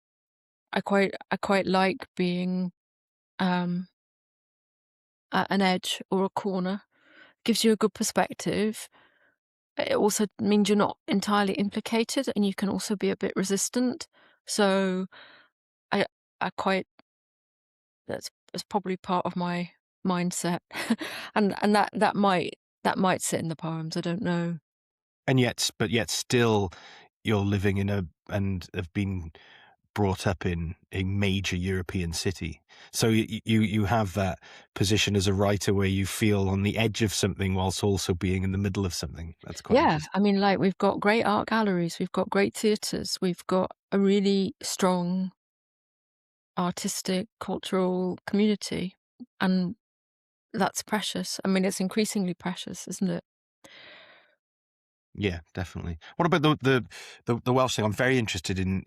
I quite like being um at an edge or a corner. Gives you a good perspective. It also means you're not entirely implicated, and you can also be a bit resistant. So I I quite that's probably part of my mindset, and that might sit in the poems. I don't know. But yet still, you're living and have been brought up in a major European city. So you have that position as a writer where you feel on the edge of something whilst also being in the middle of something. That's quite Yeah, interesting. I mean, like, we've got great art galleries, we've got great theatres, we've got a really strong artistic, cultural community, and that's precious. I mean, it's increasingly precious, isn't it? Yeah, definitely. What about the Welsh thing? I'm very interested in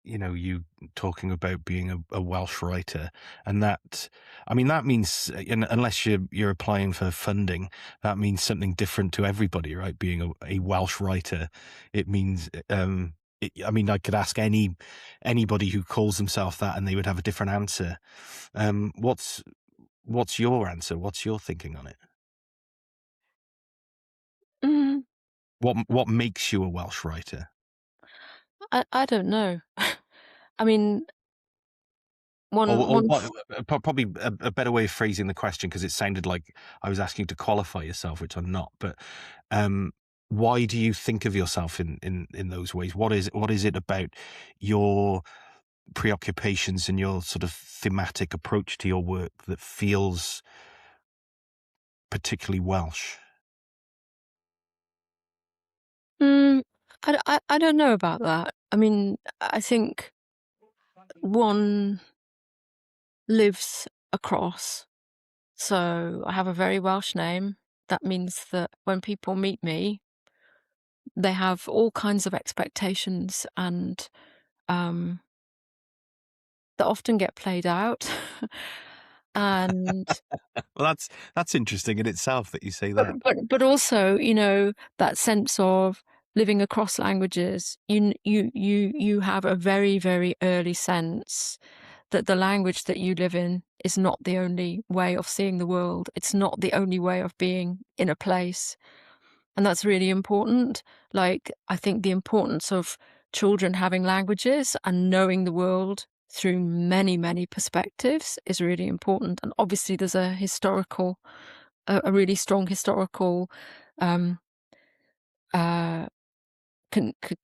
you talking about being a Welsh writer, and that, I mean, that means, unless you're applying for funding, that means something different to everybody, right? Being a Welsh writer, it means, I mean, I could ask anybody who calls themselves that, and they would have a different answer. What's your answer? What's your thinking on it? Mm, What makes you a Welsh writer? I don't know. I mean, one. what, probably a better way of phrasing the question, because it sounded like I was asking you to qualify yourself, which I'm not. But um, why do you think of yourself in those ways? What is it about your preoccupations and your sort of thematic approach to your work that feels particularly Welsh? Mm, I don't know about that. I mean, I think one lives across. So I have a very Welsh name. That means that when people meet me, they have all kinds of expectations, and um, that often get played out. And Well, that's interesting in itself that you say but that. but also, that sense of living across languages, you have a very, very early sense that the language that you live in is not the only way of seeing the world. It's not the only way of being in a place. And that's really important. Like, I think the importance of children having languages and knowing the world through many, many perspectives is really important. And obviously, there's a really strong historical um, uh,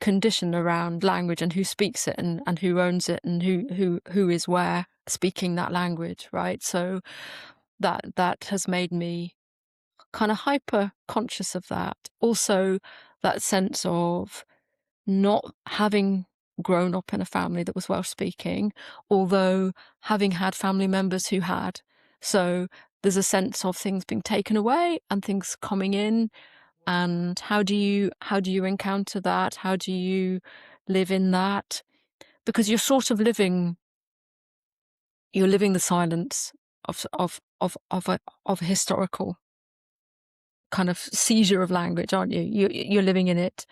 condition around language and who speaks it, and who owns it, and who is where speaking that language, right? So that has made me kind of hyper conscious of that. Also, that sense of not having grown up in a family that was Welsh speaking, although having had family members who had. So there's a sense of things being taken away and things coming in. And how do you encounter that? How do you live in that? Because you're living the silence of a historical kind of seizure of language, aren't you? You're living in it,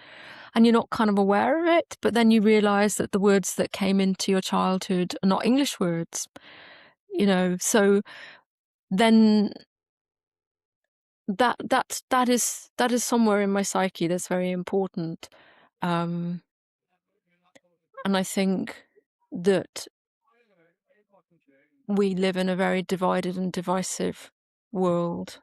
and you're not kind of aware of it, but then you realize that the words that came into your childhood are not English words, so then that is somewhere in my psyche that's very important. um and I think that we live in a very divided and divisive world,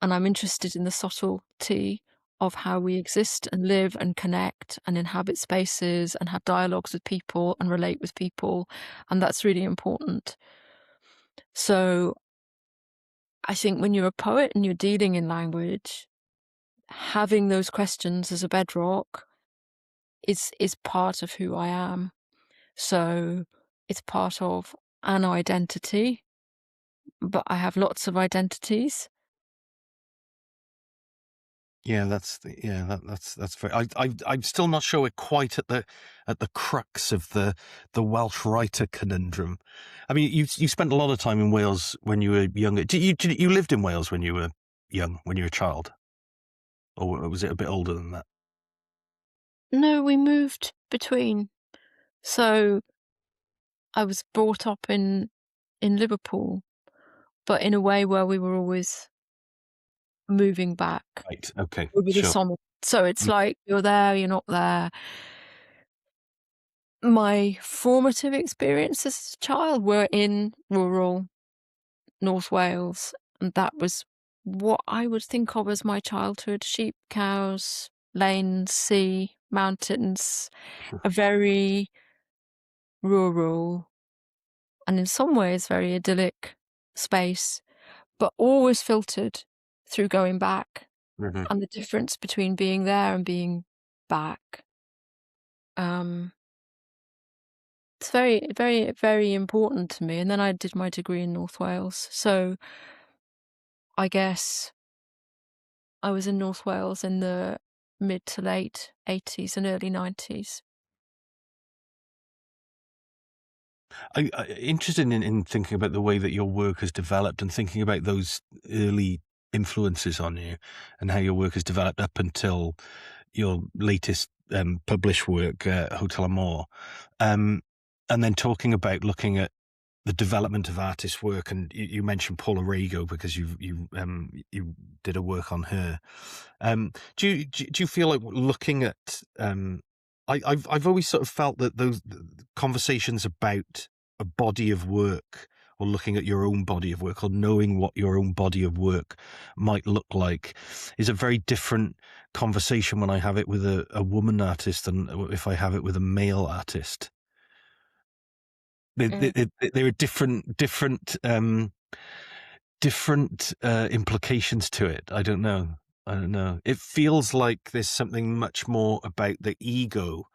and I'm interested in the subtlety of how we exist and live and connect and inhabit spaces and have dialogues with people and relate with people, and that's really important. So I think when you're a poet and you're dealing in language, having those questions as a bedrock is part of who I am. So it's part of an identity, but I have lots of identities. Yeah, that's very. I'm still not sure we're quite at the crux of the Welsh writer conundrum. I mean, you spent a lot of time in Wales when you were younger. Did you lived in Wales when you were young, when you were a child, or was it a bit older than that? No, we moved between. So I was brought up in Liverpool, but in a way where we were always moving back Right. Okay. over the Sure. summer. So it's Mm. like you're there, you're not there. My formative experiences as a child were in rural North Wales, and that was what I would think of as my childhood: sheep, cows, lanes, sea, mountains, a very rural and in some ways very idyllic space, but always filtered through going back Mhm. and the difference between being there and being back. Um, it's very, very, very important to me. And then I did my degree in North Wales. So I guess I was in North Wales in the mid to late 80s and early 90s. I interested in thinking about the way that your work has developed and thinking about those early influences on you and how your work has developed up until your latest published work, Hotel Amor, um, and then talking about looking at the development of artist work. And you mentioned Paula Rego because you did a work on her. Do you feel like looking at I've always sort of felt that those conversations about a body of work, or looking at your own body of work, or knowing what your own body of work might look like, is a very different conversation when I have it with a woman artist than if I have it with a male artist. Mm. There are different implications to it. I don't know. It feels like there's something much more about the ego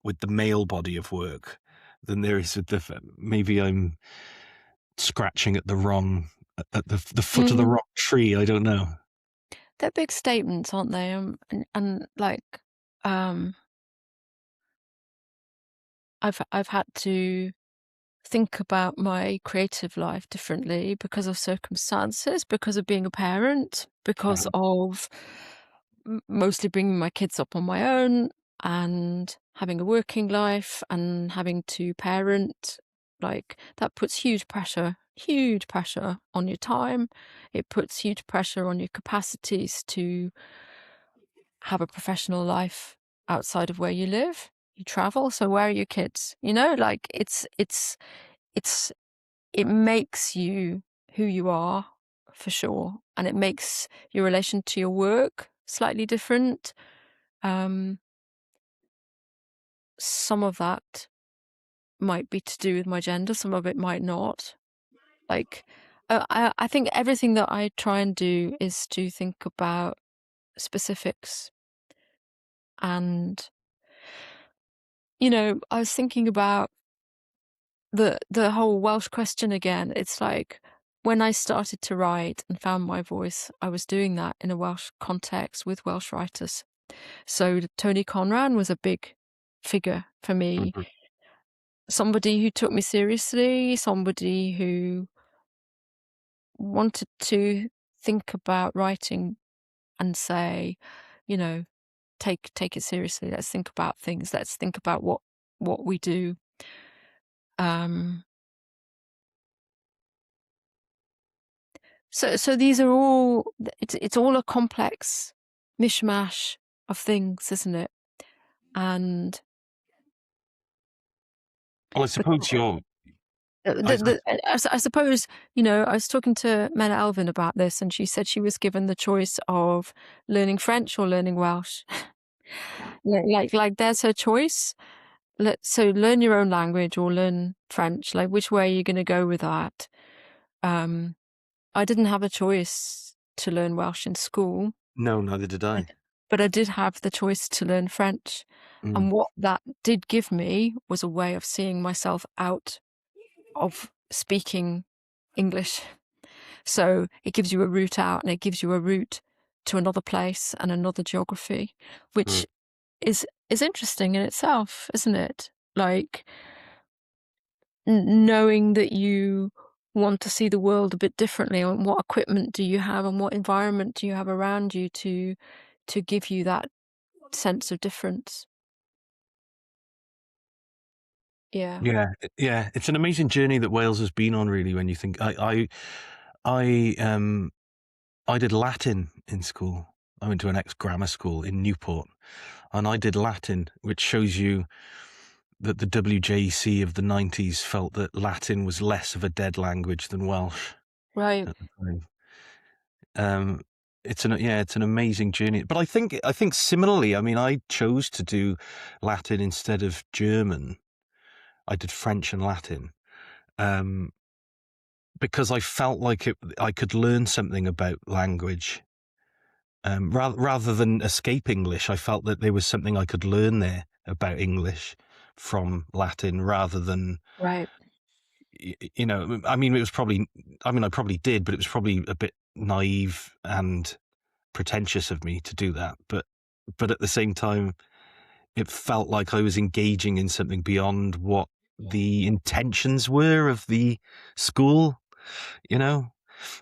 with the male body of work than there is with maybe I'm scratching at the foot of the Mm. rock tree. I don't know. They're big statements, aren't they? And like, um, I've had to think about my creative life differently because of circumstances, because of being a parent, because of mostly bringing my kids up on my own and having a working life and having to parent. Like, that puts huge pressure on your time. It puts huge pressure on your capacities to have a professional life outside of where you live. You travel, so where are your kids? Like, it's it makes you who you are, for sure, and it makes your relation to your work slightly different. Um, some of that might be to do with my gender, some of it might not. Like, I think everything that I try and do is to think about specifics. And, I was thinking about the whole Welsh question again. It's like, when I started to write and found my voice, I was doing that in a Welsh context with Welsh writers. So Tony Conran was a big figure for me, Mhm. somebody who took me seriously, somebody who wanted to think about writing and say, you know, take it seriously. Let's think about things. Let's think about what we do. Um, so these are all, it's all a complex mishmash of things, isn't it? And Well, I the, suppose you're. I suppose, I was talking to Mena Elvin about this, and she said she was given the choice of learning French or learning Welsh. Like there's her choice. So learn your own language or learn French. Like, which way are you going to go with that? Um, I didn't have a choice to learn Welsh in school, No, neither did I. but I did have the choice to learn French. Mm, And what that did give me was a way of seeing myself out of speaking English. So it gives you a route out, and it gives you a route to another place and another geography, mm. which is interesting in itself, isn't it? Like, knowing that you want to see the world a bit differently, and what equipment do you have and what environment do you have around you to give you that sense of difference. Yeah. Yeah, yeah. It's an amazing journey that Wales has been on. Really, when you think, I did Latin in school. I went to an ex-grammar school in Newport, and I did Latin, which shows you that the WJC of the 90s felt that Latin was less of a dead language than Welsh Right. at the time. Um, it's an amazing journey. But I think similarly, I mean, I chose to do Latin instead of German. I did French and Latin. Um, because I felt like I could learn something about language. Rather than escape English, I felt that there was something I could learn there about English from Latin rather than, Right. I mean, I probably did, but it was probably a bit naive and pretentious of me to do that. But at the same time, it felt like I was engaging in something beyond what the intentions were of the school. You know,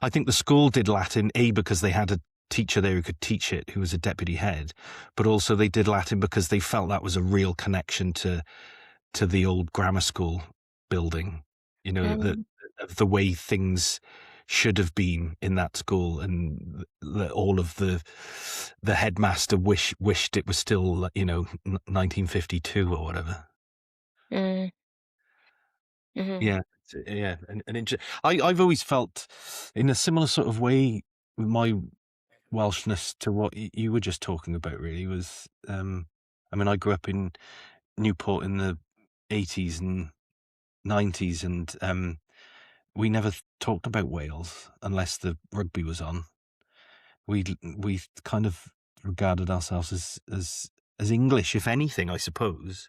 I think the school did Latin, because they had a teacher there who could teach it, who was a deputy head, but also they did Latin because they felt that was a real connection to the old grammar school building. That Mm. the way things should have been in that school, and that all of the headmaster wished it was still 1952 or whatever. Mm. Mhm. Yeah, yeah, and I've always felt in a similar sort of way with my Welshness to what you were just talking about. Really was, I mean, I grew up in Newport in the '80s and '90s, and we never talked about Wales unless the rugby was on. We kind of regarded ourselves as English, if anything, I suppose.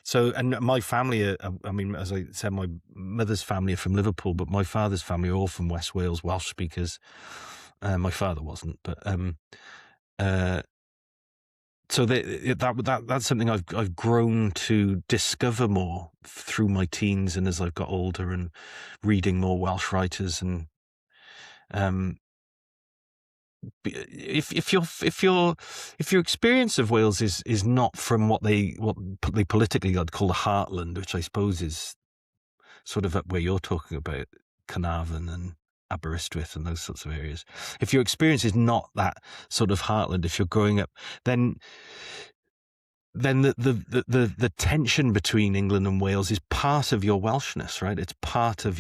So, and my family, I mean, as I said, my mother's family are from Liverpool, but my father's family are all from West Wales, Welsh speakers. My father wasn't, but uh, so that's something I've grown to discover more through my teens and as I've got older and reading more Welsh writers and um, if your experience of Wales is not from what they politically like call the heartland, which I suppose is sort of up where you're talking about Carnarvon and Aberystwyth and those sorts of areas. If your experience is not that sort of heartland, if you're growing up, then the tension between England and Wales is part of your Welshness, right? It's part of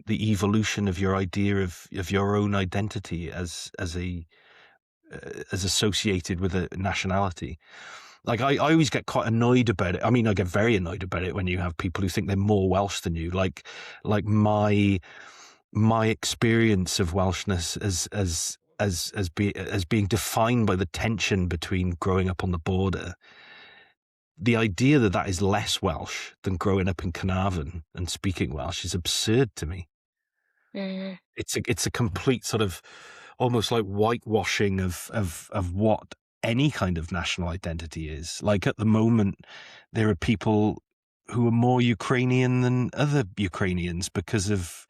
the evolution of your idea of your own identity as associated with a nationality. Like I always get quite annoyed about it. I mean, I get very annoyed about it when you have people who think they're more Welsh than you. Like my experience of Welshness as being defined by the tension between growing up on the border. The idea that that is less Welsh than growing up in Carnarvon and speaking Welsh is absurd to me. Mhm. It's a complete sort of almost like whitewashing of what any kind of national identity is. Like at the moment, there are people who are more Ukrainian than other Ukrainians because of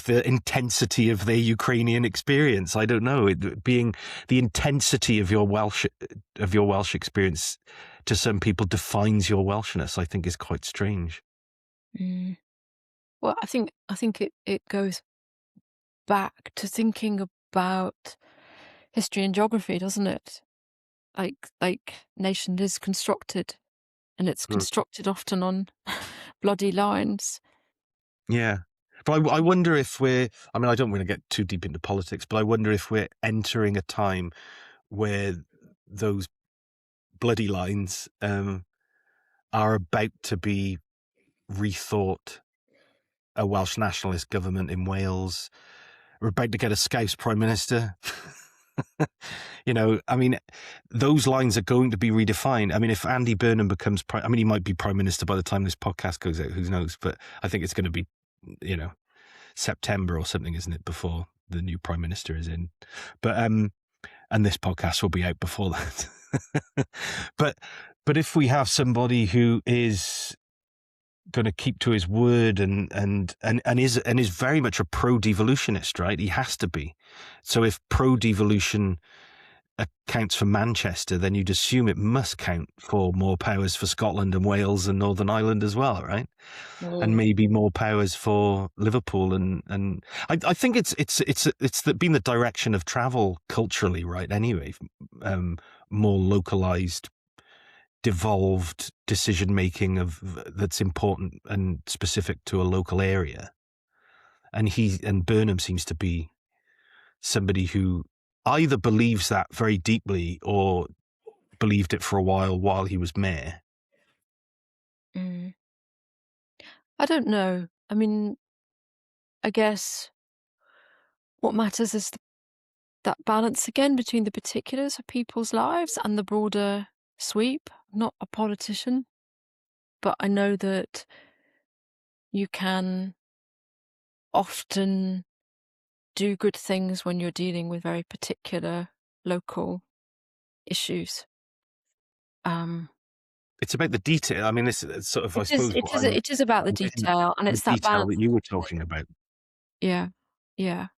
the intensity of their Ukrainian experience. I don't know, being the intensity of your Welsh experience to some people defines your Welshness. I think is quite strange. Mm. Well, I think it goes back to thinking about history and geography, doesn't it? Like nation is constructed, and it's Mm. constructed often on bloody lines. Yeah. But I wonder if we're, I mean, I don't want to get too deep into politics, but I wonder if we're entering a time where those bloody lines are about to be rethought. A Welsh nationalist government in Wales. We're about to get a Scouse prime minister. I mean, those lines are going to be redefined. I mean, if Andy Burnham becomes prime, I mean, he might be prime minister by the time this podcast goes out. Who knows? But I think it's going to be, you know, September or something, isn't it? Before the new prime minister is in. But and this podcast will be out before that. but but if we have somebody who is going to keep to his word and is very much a pro-devolutionist, right? He has to be. So if pro-devolution accounts for Manchester, then you'd assume it must count for more powers for Scotland and Wales and Northern Ireland as well, right? And Mm. maybe more powers for Liverpool and I think it's been the direction of travel culturally, right? Anyway, um, more localized, devolved decision making of that's important and specific to a local area. And Burnham seems to be somebody who either believes that very deeply or believed it for a while he was mayor. Mm. I don't know. I mean, I guess what matters is that balance again between the particulars of people's lives and the broader sweep. I'm not a politician, but I know that you can often do good things when you're dealing with very particular local issues. Um, It's about the detail. I mean, this is sort of, I it is suppose, it what is it is about the I'm getting detail, and the it's that detail balance. that you were talking about. Yeah, yeah,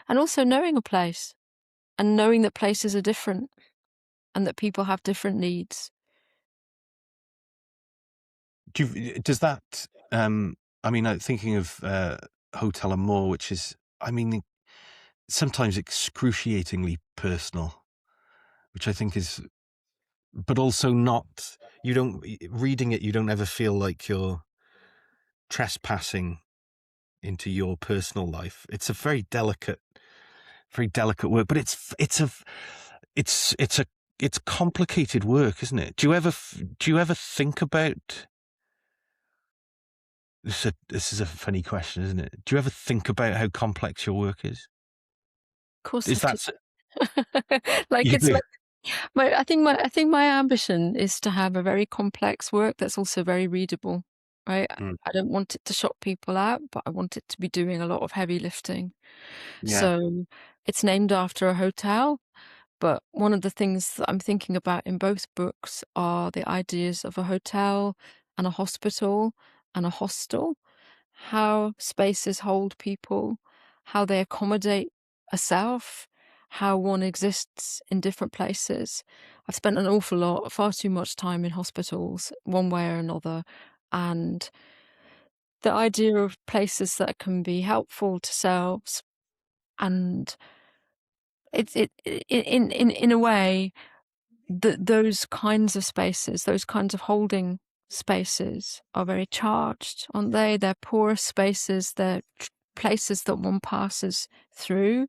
and also knowing a place and knowing that places are different and that people have different needs. Does that? I mean, thinking of Hotel and More, which is, I mean, sometimes excruciatingly personal, which I think is but also not. You don't reading it. You don't ever feel like you're trespassing into your personal life. It's a very delicate work, but it's a it's complicated work, isn't it? Do you ever think about this? This is a funny question, isn't it? Do you ever think about how complex your work is? Of course I Is that do. Like, you it's do? like I think my ambition is to have a very complex work that's also very readable, right? Mm, I don't want it to shock people out, but I want it to be doing a lot of heavy lifting. yeah. So it's named after a hotel, but one of the things that I'm thinking about in both books are the ideas of a hotel and a hospital and a hostel, how spaces hold people, how they accommodate a self, how one exists in different places. I've spent an awful lot, far too much time in hospitals, one way or another, and the idea of places that can be helpful to selves, and in a way, those kinds of spaces, those kinds of holding spaces are very charged, aren't they? They're porous spaces, they're places that one passes through,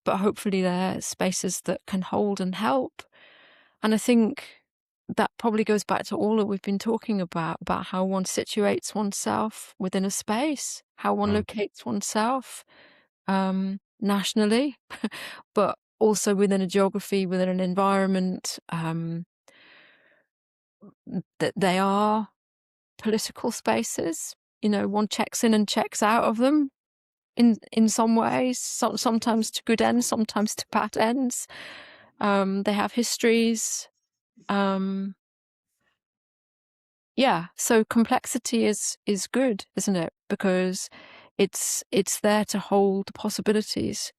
but hopefully they're spaces that can hold and help. And I think that probably goes back to all that we've been talking about how one situates oneself within a space, how one Mm. locates oneself nationally, but also within a geography, within an environment, that they are political spaces. You know, one checks in and checks out of them in some ways, sometimes to good ends, sometimes to bad ends. They have histories. Um, yeah, so complexity is good, isn't it? Because it's there to hold possibilities.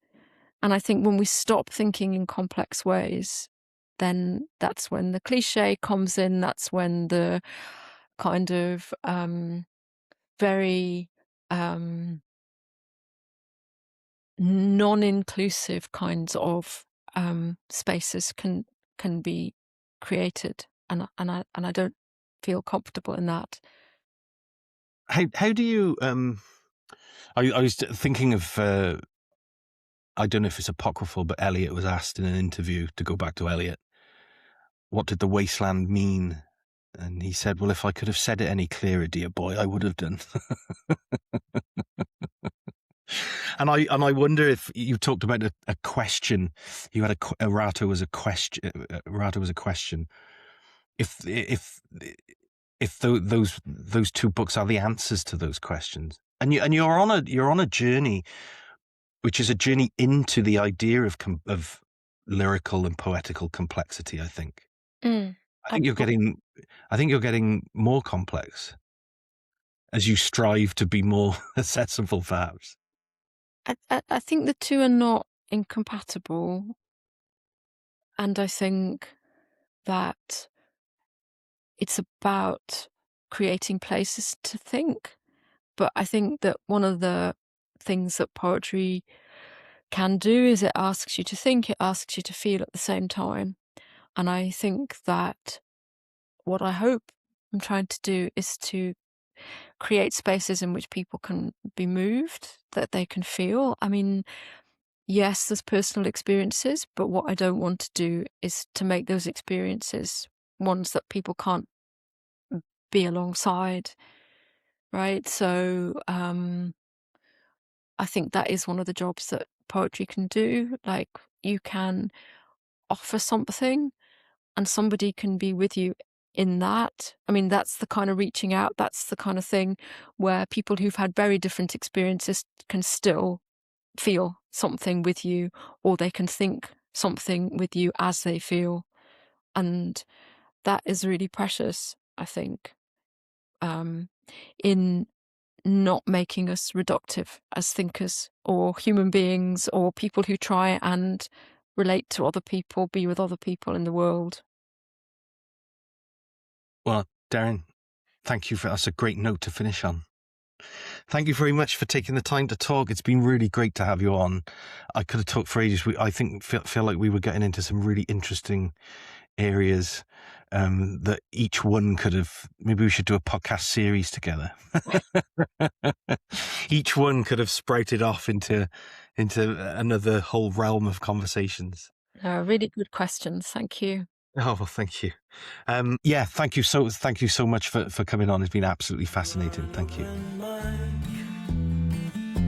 And I think when we stop thinking in complex ways, then that's when the cliche comes in. That's when the kind of very um, non-inclusive kinds of spaces can be created, and I don't feel comfortable in that. How do you I was thinking of I don't know if it's apocryphal, but Eliot was asked in an interview, to go back to Eliot, what did the wasteland mean? And he said, well, if I could have said it any clearer, dear boy, I would have done. And I wonder if you talked about a question. You had a errata was a question. Errata was a question. If those two books are the answers to those questions, and you're on a journey, which is a journey into the idea of lyrical and poetical complexity. Mm. I I, think you're getting I think you're getting more complex as you strive to be more accessible, perhaps. I think the two are not incompatible, and I think that it's about creating places to think. But I think that one of the things that poetry can do is it asks you to think, it asks you to feel at the same time. And I think that what I hope I'm trying to do is to create spaces in which people can be moved, that they can feel. I mean, yes, there's personal experiences, but what I don't want to do is to make those experiences ones that people can't be alongside, right? So I think that is one of the jobs that poetry can do. Like, you can offer something and somebody can be with you in that. I mean, that's the kind of reaching out, that's the kind of thing where people who've had very different experiences can still feel something with you, or they can think something with you as they feel. And that is really precious, I think, um, in not making us reductive as thinkers or human beings or people who try and relate to other people, be with other people in the world. Well, Deryn, thank you for that's a great note to finish on. Thank you very much for taking the time to talk. It's been really great to have you on. I could have talked for ages. I think feel like we were getting into some really interesting areas that each one could have. Maybe we should do a podcast series together. Each one could have sprouted off into another whole realm of conversations. Really good questions. Thank you. Oh well, thank you. Yeah, thank you so much for coming on. It's been absolutely fascinating. Thank you.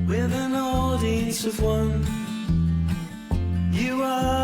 With an audience of one, you are